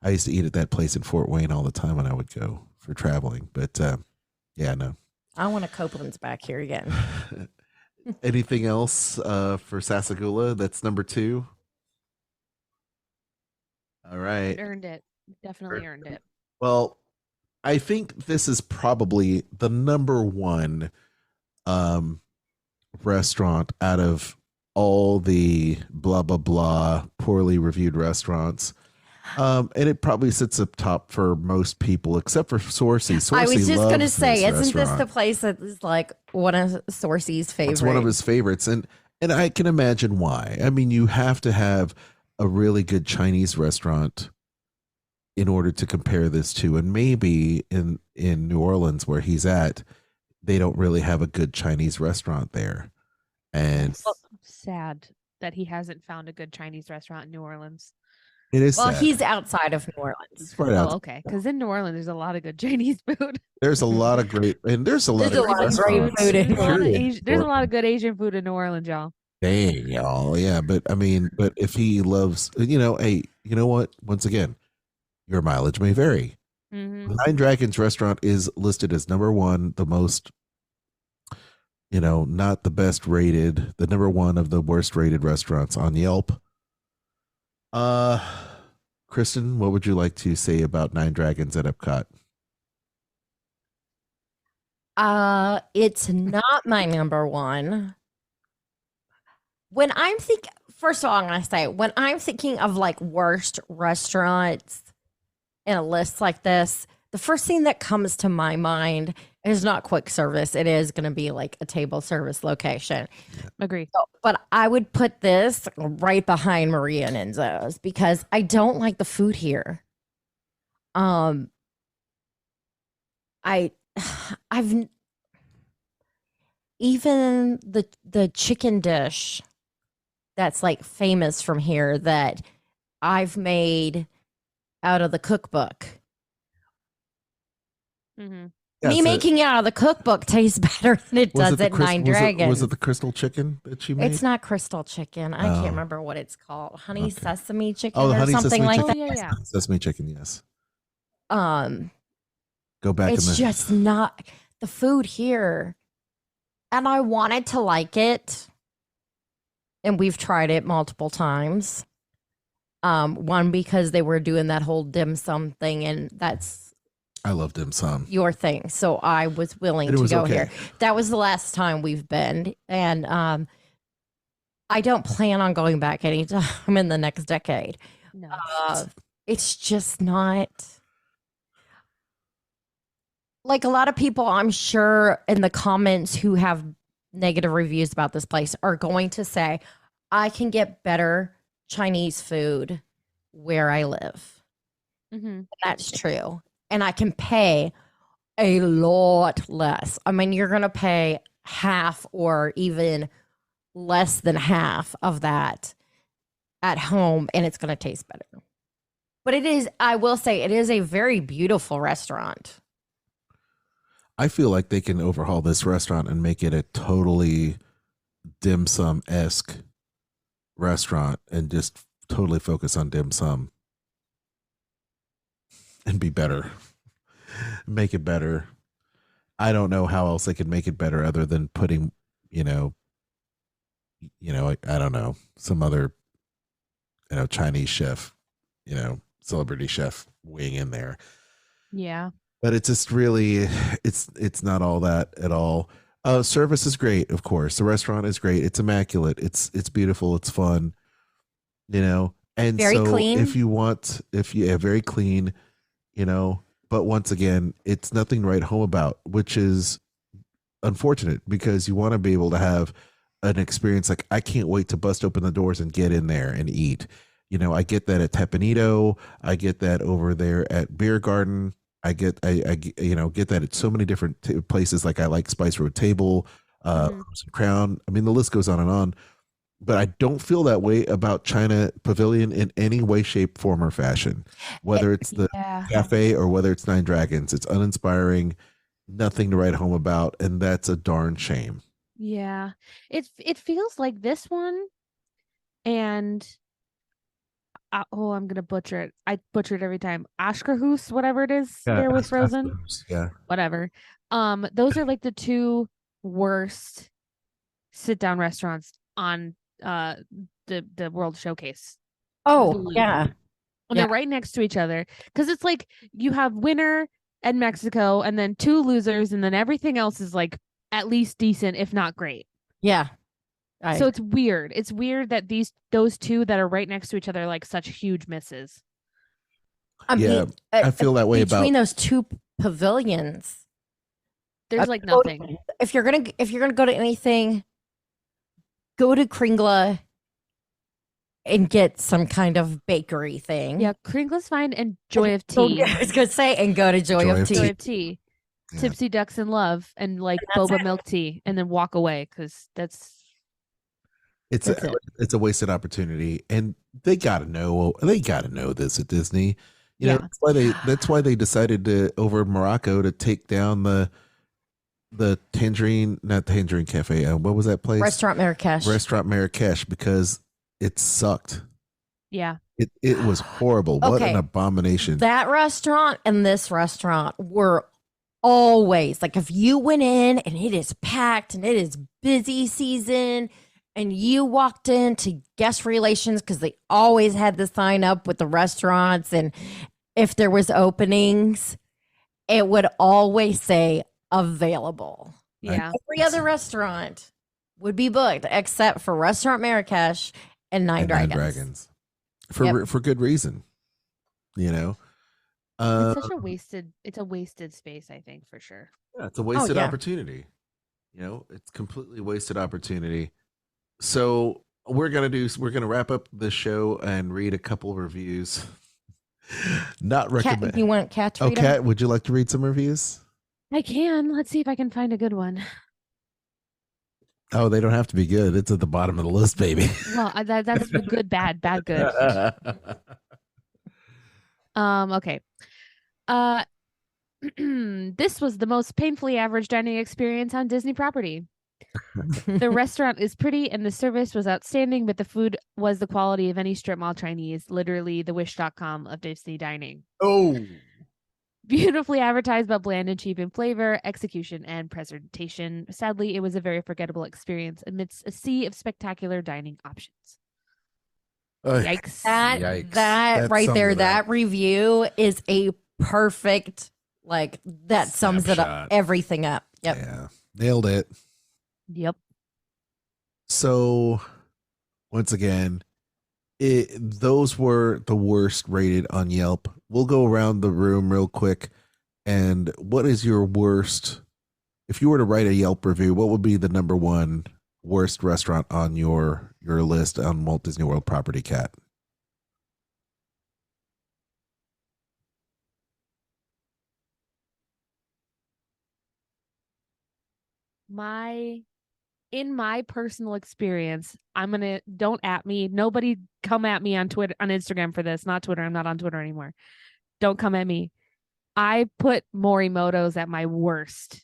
I used to eat at that place in Fort Wayne all the time when I would go for traveling. But no.
I want a Copeland's back here again.
Anything else for Sasagula? That's number 2. All right.
It earned it. Definitely earned it.
Well, I think this is probably the number 1 restaurant out of all the blah, blah, blah, poorly reviewed restaurants. And it probably sits up top for most people, except for Sourcey.
I was just going to say, isn't this the place that is like one of Sourcey's favorites?
It's one of his favorites. And I can imagine why. I mean, you have to have a really good Chinese restaurant in order to compare this to. And maybe in New Orleans, where he's at, they don't really have a good Chinese restaurant there. And
sad that he hasn't found a good Chinese restaurant in New Orleans.
It is.
Well,
sad.
he's outside of New Orleans.
It's right out.
Okay, because in New Orleans there's a lot of good Chinese food.
There's a lot of great, and there's a lot of
great food in New Orleans.
There's a lot of good Asian food in New Orleans, y'all.
Dang, y'all, yeah. But I mean, if he loves, hey, you know what? Once again, your mileage may vary.
Mm-hmm.
Nine Dragons restaurant is listed as number 1, the most, not the best rated, the number 1 of the worst rated restaurants on Yelp. Kristen, what would you like to say about Nine Dragons at Epcot?
It's not my number 1. When I'm thinking, first of all, I'm going to say, when I'm thinking of like worst restaurants in a list like this, the first thing that comes to my mind is not quick service. It is going to be like a table service location.
Agree.
So, but I would put this right behind Maria and Enzo's because I don't like the food here. I've even the chicken dish that's like famous from here that I've made out of the cookbook.
Mm-hmm.
Me making it out of the cookbook tastes better than it does at Nine Dragons.
Was it the crystal chicken that she made?
It's not crystal chicken. I can't remember what it's called. Honey sesame chicken
the
or
honey
something
sesame
like
chicken.
that.
Yeah.
Sesame chicken, yes.
Go
back.
It's just not the food here. And I wanted to like it. And we've tried it multiple times. One, because they were doing that whole dim sum thing, and
I love dim sum.
Your thing. So I was willing to go here. That was the last time we've been. And I don't plan on going back anytime in the next decade.
No.
It's just not like a lot of people, I'm sure, in the comments who have negative reviews about this place are going to say, I can get better Chinese food where I live.
Mm-hmm.
That's true. And I can pay a lot less. I mean, you're going to pay half or even less than half of that at home, and it's going to taste better. But it is, I will say, it is a very beautiful restaurant.
I feel like they can overhaul this restaurant and make it a totally dim sum-esque restaurant and just totally focus on dim sum and be better. Make it better. I don't know how else they could make it better other than putting, I don't know, some other, Chinese chef, celebrity chef wing in there.
Yeah.
But it's just really, it's not all that at all. Service is great, of course. The restaurant is great. It's immaculate. It's beautiful. It's fun, and
Very
so
clean.
if you very clean, but once again, it's nothing to write home about, which is unfortunate because you want to be able to have an experience. Like, I can't wait to bust open the doors and get in there and eat. I get that at Tepanito. I get that over there at Beer Garden. I get that at so many different places. Like, I like Spice Road Table, Crown. I mean, the list goes on and on. But I don't feel that way about China Pavilion in any way, shape, form, or fashion. Whether it's the cafe or whether it's Nine Dragons, it's uninspiring, nothing to write home about, and that's a darn shame.
Yeah. It feels like this one, and I'm gonna butcher it. I butcher it every time. Ashkerhus, whatever it is, there with Frozen.
Yeah.
Whatever. Those are like the two worst sit down restaurants on the World Showcase.
Oh, yeah.
And they're right next to each other, because it's like you have winner and Mexico and then two losers, and then everything else is like at least decent, if not great.
Yeah.
So it's weird. It's weird that those two that are right next to each other are like such huge misses.
I mean,
I feel that way
between
about
those two pavilions.
There's like nothing.
If you're gonna go to anything, go to Kringla and get some kind of bakery thing.
Yeah, Kringla's fine, and Joy of Tea.
I was gonna say, and go to Joy of Tea.
Joy of Tea. Yeah. Tipsy Ducks in Love, and like boba milk tea, and then walk away, because
it's a wasted opportunity, and they gotta know this at Disney. That's why they decided to, over Morocco, to take down the not Tangerine Cafe. What was that place?
Restaurant
Marrakesh, because it sucked.
Yeah.
It was horrible. Okay. What an abomination.
That restaurant and this restaurant were always like, if you went in and it is packed and it is busy season and you walked into guest relations, because they always had the sign up with the restaurants, and if there was openings, it would always say available.
Yeah.
Every other restaurant would be booked except for Restaurant Marrakesh and Nine Dragons.
For good reason.
It's such a wasted space, I think, for sure.
Yeah, it's a wasted opportunity. It's completely wasted opportunity. So we're gonna wrap up the show and read a couple reviews. Not recommend.
You want Kat to read them?
Kat, would you like to read some reviews?
I can. Let's see if I can find a good one.
Oh, they don't have to be good. It's at the bottom of the list, baby.
Well, that's good, bad, good. Okay. This was the most painfully average dining experience on Disney property. The restaurant is pretty and the service was outstanding, but the food was the quality of any strip mall Chinese, literally the wish.com of Disney dining.
Oh.
Beautifully advertised, but bland and cheap in flavor, execution, and presentation. Sadly, it was a very forgettable experience amidst a sea of spectacular dining options. Yikes.
That right there, that review is a perfect, like, that sums it up, everything up. Yep.
Yeah. Nailed it.
Yep.
So, once again, those were the worst rated on Yelp. We'll go around the room real quick. And what is your worst? If you were to write a Yelp review, what would be the number one worst restaurant on your list on Walt Disney World property, Kat?
in my personal experience, don't at me. Nobody come at me on Twitter, on Instagram for this. Not Twitter. I'm not on Twitter anymore. Don't come at me. I put Morimoto's at my worst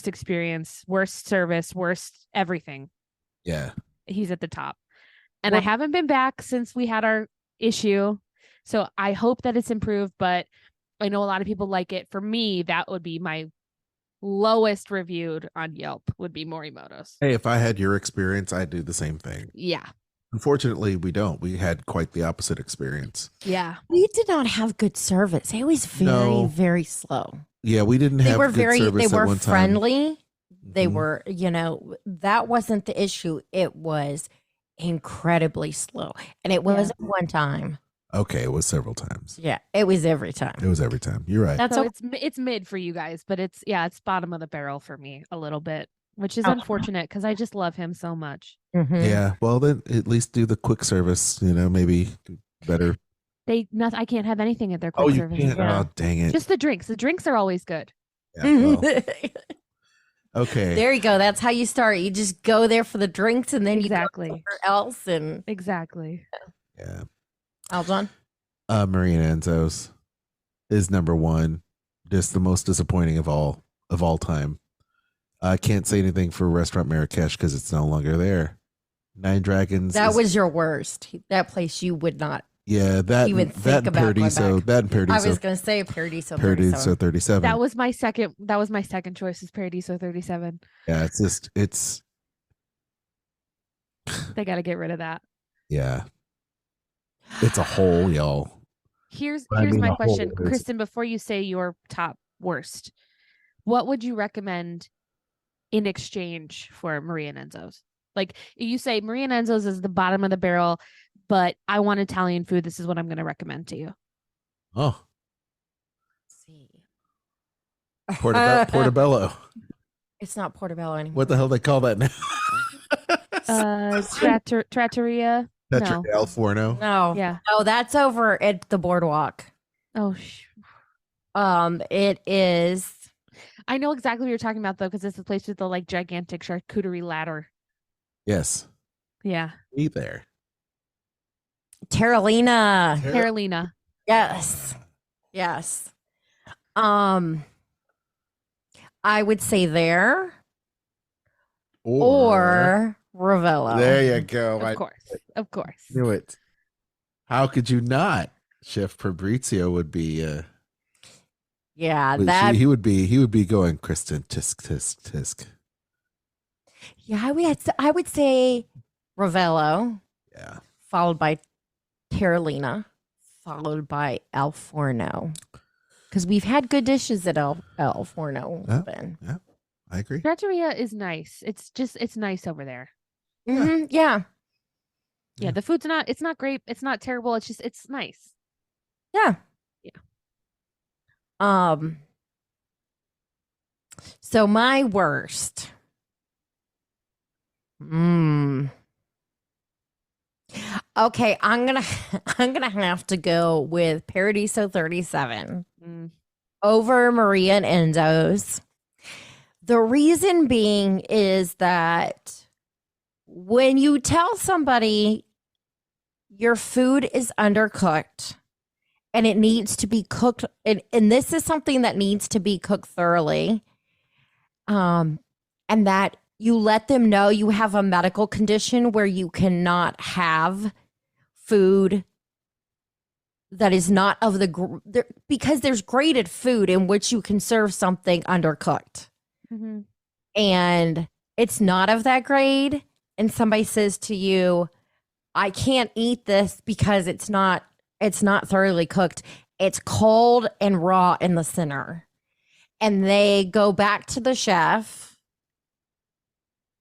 experience, worst service, worst everything.
Yeah.
He's at the top. And I haven't been back since we had our issue. So I hope that it's improved, but I know a lot of people like it. For me, that would be my lowest reviewed on Yelp would be Morimoto's.
Hey, if I had your experience, I'd do the same thing.
Yeah.
Unfortunately, we don't. We had quite the opposite experience.
Yeah.
We did not have good service. It was very, very slow.
Yeah, we didn't have good service
They
at
were
one
friendly.
time.
They were, that wasn't the issue. It was incredibly slow. And it wasn't one time.
Okay, it was several times.
Yeah, it was every time.
It was every time. You're right.
So it's mid for you guys, but it's bottom of the barrel for me a little bit, which is unfortunate because I just love him so much.
Mm-hmm.
Yeah, well then at least do the quick service. Maybe better.
I can't have anything at their quick service.
You can't. Yeah. Oh, dang it!
Just the drinks. The drinks are always good.
Yeah, well. Okay.
There you go. That's how you start. You just go there for the drinks, and then you go somewhere else. And
exactly.
Yeah.
Aljon?
Maria Enzo's is number one. Just the most disappointing of all time. I can't say anything for Restaurant Marrakesh because it's no longer there. Nine Dragons.
That was your worst. That place you would not.
Yeah, that
even think about
Paradiso. That and Paradiso.
I was going to say Paradiso.
Paradiso 37.
That was my second choice. Is Paradiso 37.
Yeah,
They got to get rid of that.
Yeah. It's a hole, y'all.
Here's my question, Kristen, before you say your top worst, what would you recommend in exchange for Maria and Enzo's? Like you say Maria and Enzo's is the bottom of the barrel, but I want Italian food. This is what I'm going to recommend to you.
Oh.
Let's see.
Portobello.
It's not Portobello anymore.
What the hell they call that now?
Trattoria. No.
Al Forno.
No.
Yeah.
Oh, that's over at the boardwalk.
Oh.
It is.
I know exactly what you're talking about though, because it's the place with the gigantic charcuterie ladder.
Yes.
Yeah.
Eat there.
Terralina. Yes. Yes. I would say there or Ravello.
There you go.
Of course.
Knew it. How could you not? Chef Fabrizio would be.
Yeah,
he would be going Kristen tisk tisk tisk.
Yeah, I would say Ravello.
Yeah.
Followed by Terralina, followed by Al Forno. Because we've had good dishes at El Forno.
Yeah, I agree.
Trattoria is nice. It's nice over there.
Mm-hmm. Yeah.
Yeah, the food's it's not great. It's not terrible. It's nice.
Yeah.
Yeah.
So my worst. Okay, I'm gonna have to go with Paradiso 37 over Maria and Enzo's. The reason being is that when you tell somebody your food is undercooked and it needs to be cooked, and this is something that needs to be cooked thoroughly, and that you let them know you have a medical condition where you cannot have food that is not of because there's graded food in which you can serve something undercooked.
Mm-hmm.
And it's not of that grade. And somebody says to you, I can't eat this because it's not thoroughly cooked. It's cold and raw in the center. And they go back to the chef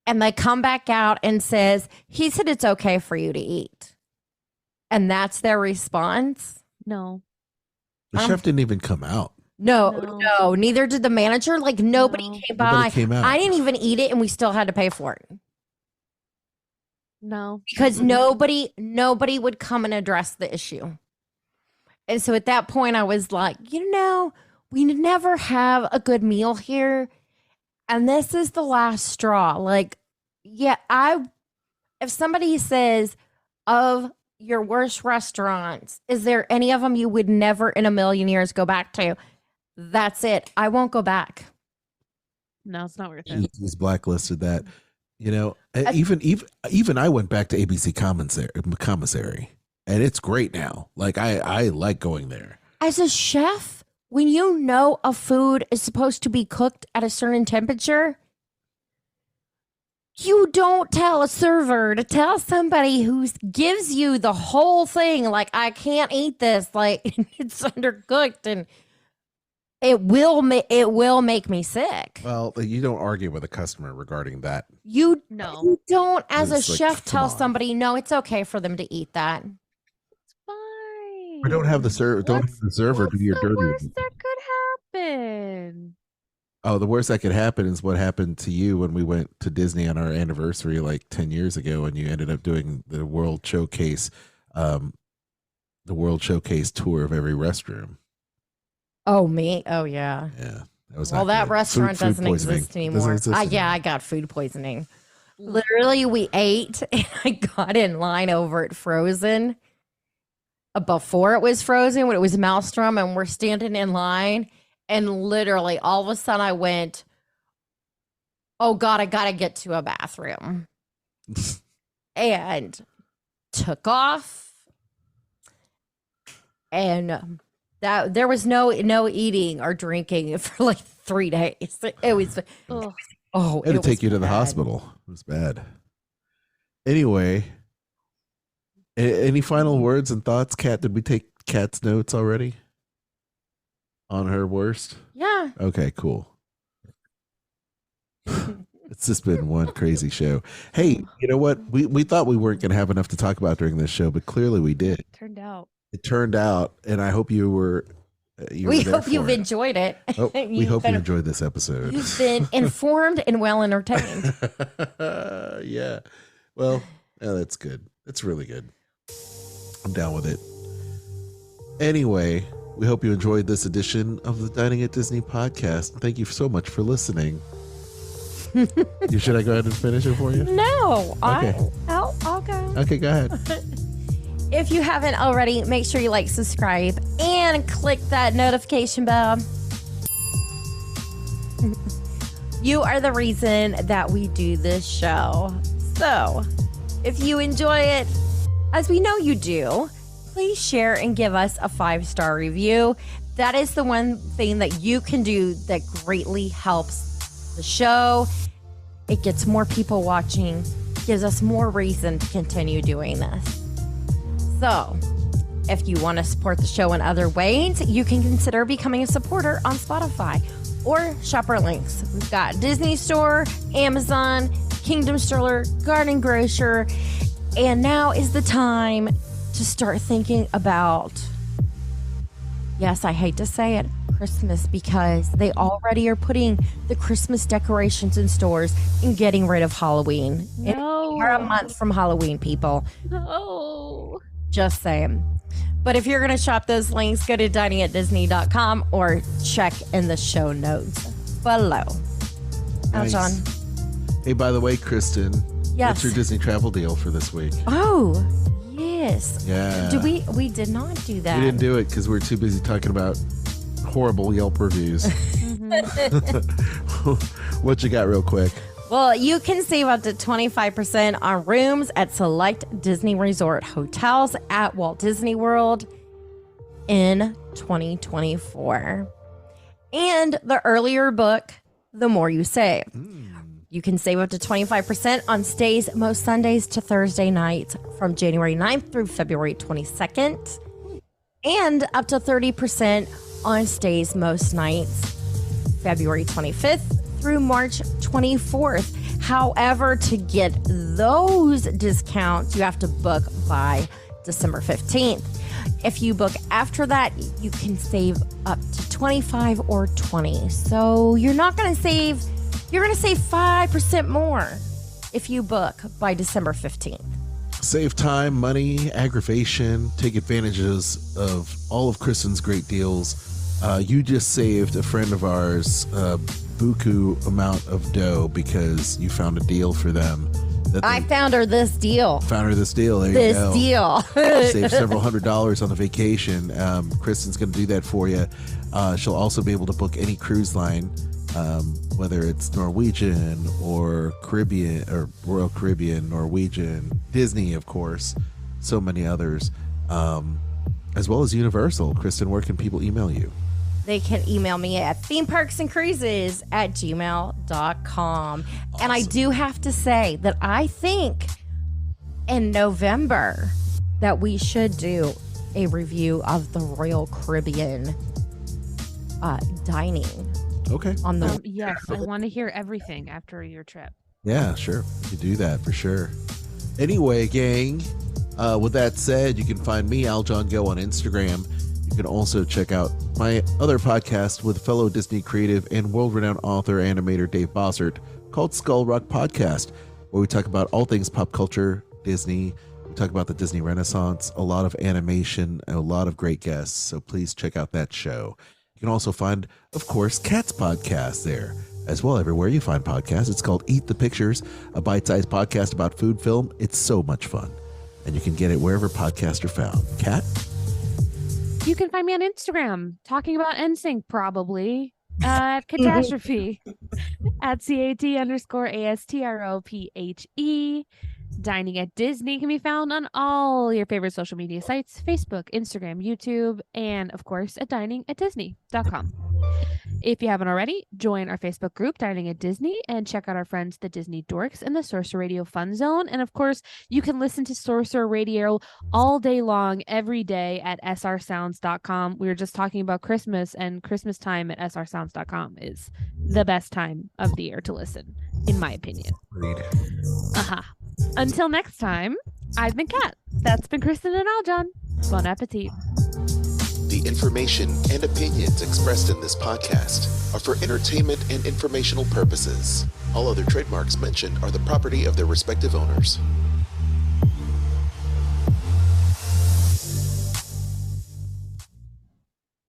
and they come back out and says, he said it's okay for you to eat. And that's their response.
No.
The chef didn't even come out.
No, neither did the manager. Nobody came by.
Nobody came out.
I didn't even eat it and we still had to pay for it.
No.
Because nobody would come and address the issue. And so at that point I was like, we never have a good meal here. And this is the last straw. Like, yeah, if somebody says of your worst restaurants, is there any of them you would never in a million years go back to? That's it. I won't go back.
No, it's not worth it.
He's blacklisted that. You know, even I went back to ABC Commissary, and it's great now. Like I like going there.
As a chef, when you know a food is supposed to be cooked at a certain temperature, you don't tell a server to tell somebody who gives you the whole thing, like, I can't eat this, like, it's undercooked, and it will make me sick.
Well, you don't argue with a customer regarding that.
You
No.
don't, as a
It's like,
chef,
come
tell
on.
somebody, no, it's okay for them to eat that.
It's fine.
Or don't have the server do your
What's
dirty.
the worst that could happen?
Oh, the worst that could happen is what happened to you when we went to Disney on our anniversary like 10 years ago, and you ended up doing the World Showcase tour of every restroom.
Oh, me? Oh, yeah.
Yeah. That was
Well,
not
that
good.
restaurant
Food
doesn't
poisoning.
exist anymore.
Doesn't exist anymore.
I got food poisoning. Literally, we ate and I got in line over at Frozen before it was Frozen, when it was Maelstrom, and we're standing in line. And literally, all of a sudden, I went, oh, God, I got to get to a bathroom. And took off. And that there was no eating or drinking for like 3 days. It was,
Ugh.
oh,
I had to
it
take
was
you to the
bad.
hospital. It was bad. Anyway, any final words and thoughts, Kat? Did we take Kat's notes already on her worst?
Yeah.
Okay, cool. It's just been one crazy show. Hey, you know what? We thought we weren't going to have enough to talk about during this show, but clearly we did.
Turned out.
It turned out, and I hope you were.
We hope you've enjoyed it.
Oh, we hope you enjoyed this episode.
You've been informed and well entertained.
Yeah. Well, yeah, that's good. That's really good. I'm down with it. Anyway, we hope you enjoyed this edition of the Dining at Disney podcast. Thank you so much for listening. Should I go ahead and finish it for you?
No,
Okay.
I'll go.
Okay, go ahead.
If you haven't already, make sure you like, subscribe, and click that notification bell. You are the reason that we do this show. So, if you enjoy it, as we know you do, please share and give us a 5-star review. That is the one thing that you can do that greatly helps the show. It gets more people watching, gives us more reason to continue doing this. So, if you want to support the show in other ways, you can consider becoming a supporter on Spotify or shop our links. We've got Disney Store, Amazon, Kingdom Stroller, Garden Grocer, and now is the time to start thinking about, yes, I hate to say it, Christmas, because they already are putting the Christmas decorations in stores and getting rid of Halloween.
No.
We're a month from Halloween, people.
No.
Just saying. But if you're going to shop those links, go to diningatdisney.com or check in the show notes below.
Nice.
John.
Hey, by the way, Kristen,
Yes.
what's your Disney travel deal for this week?
Oh, yes.
Yeah.
Did we did not do that.
We didn't do it because we're too busy talking about horrible Yelp reviews. What you got real quick?
Well, you can save up to 25% on rooms at select Disney Resort hotels at Walt Disney World in 2024. And the earlier book, the more you save. You can save up to 25% on stays most Sundays to Thursday nights from January 9th through February 22nd. And up to 30% on stays most nights February 25th through March 24th. However, to get those discounts, you have to book by December 15th. If you book after that, you can save up to 25 or 20. So you're not going to save, you're going to save 5% more if you book by December 15th.
Save time, money, aggravation, take advantages of all of Kristen's great deals. You just saved a friend of ours buku amount of dough because you found a deal for them.
I found her this deal.
Found her this deal. There you
This
go.
deal.
Save several $100s on a vacation. Kristen's going to do that for you. She'll also be able to book any cruise line, whether it's Norwegian or Caribbean or Royal Caribbean, Norwegian, Disney, of course, so many others, as well as Universal. Kristen, where can people email you?
They can email me at themeparksandcruises@gmail.com. Awesome. And I do have to say that I think in November that we should do a review of the Royal Caribbean dining.
Okay.
On the
yes, I want to hear everything after your trip.
Yeah, sure. We could do that for sure. Anyway, gang, with that said, you can find me, Al John Go, on Instagram. You can also check out my other podcast with fellow Disney creative and world-renowned author animator Dave Bossert called Skull Rock Podcast, where we talk about all things pop culture, Disney. We talk about the Disney Renaissance, a lot of animation, and a lot of great guests. So please check out that show. You can also find, of course, Kat's podcast there as well, everywhere you find podcasts. It's called Eat the Pictures, a bite-sized podcast about food film. It's so much fun. And you can get it wherever podcasts are found. Kat?
You can find me on Instagram talking about NSYNC, probably at Catastrophe at CAT_ASTROPHE. Dining at Disney can be found on all your favorite social media sites: Facebook, Instagram, YouTube, and of course at diningatdisney.com. If you haven't already, join our Facebook group, Dining at Disney, and check out our friends, the Disney Dorks and the Sorcerer Radio Fun Zone. And of course, you can listen to Sorcerer Radio all day long, every day at srsounds.com. We were just talking about Christmas, and Christmas time at srsounds.com is the best time of the year to listen, in my opinion.
Agreed.
Until next time, I've been Kat. That's been Kristen and Aljon. Bon appetit.
The information and opinions expressed in this podcast are for entertainment and informational purposes. All other trademarks mentioned are the property of their respective owners.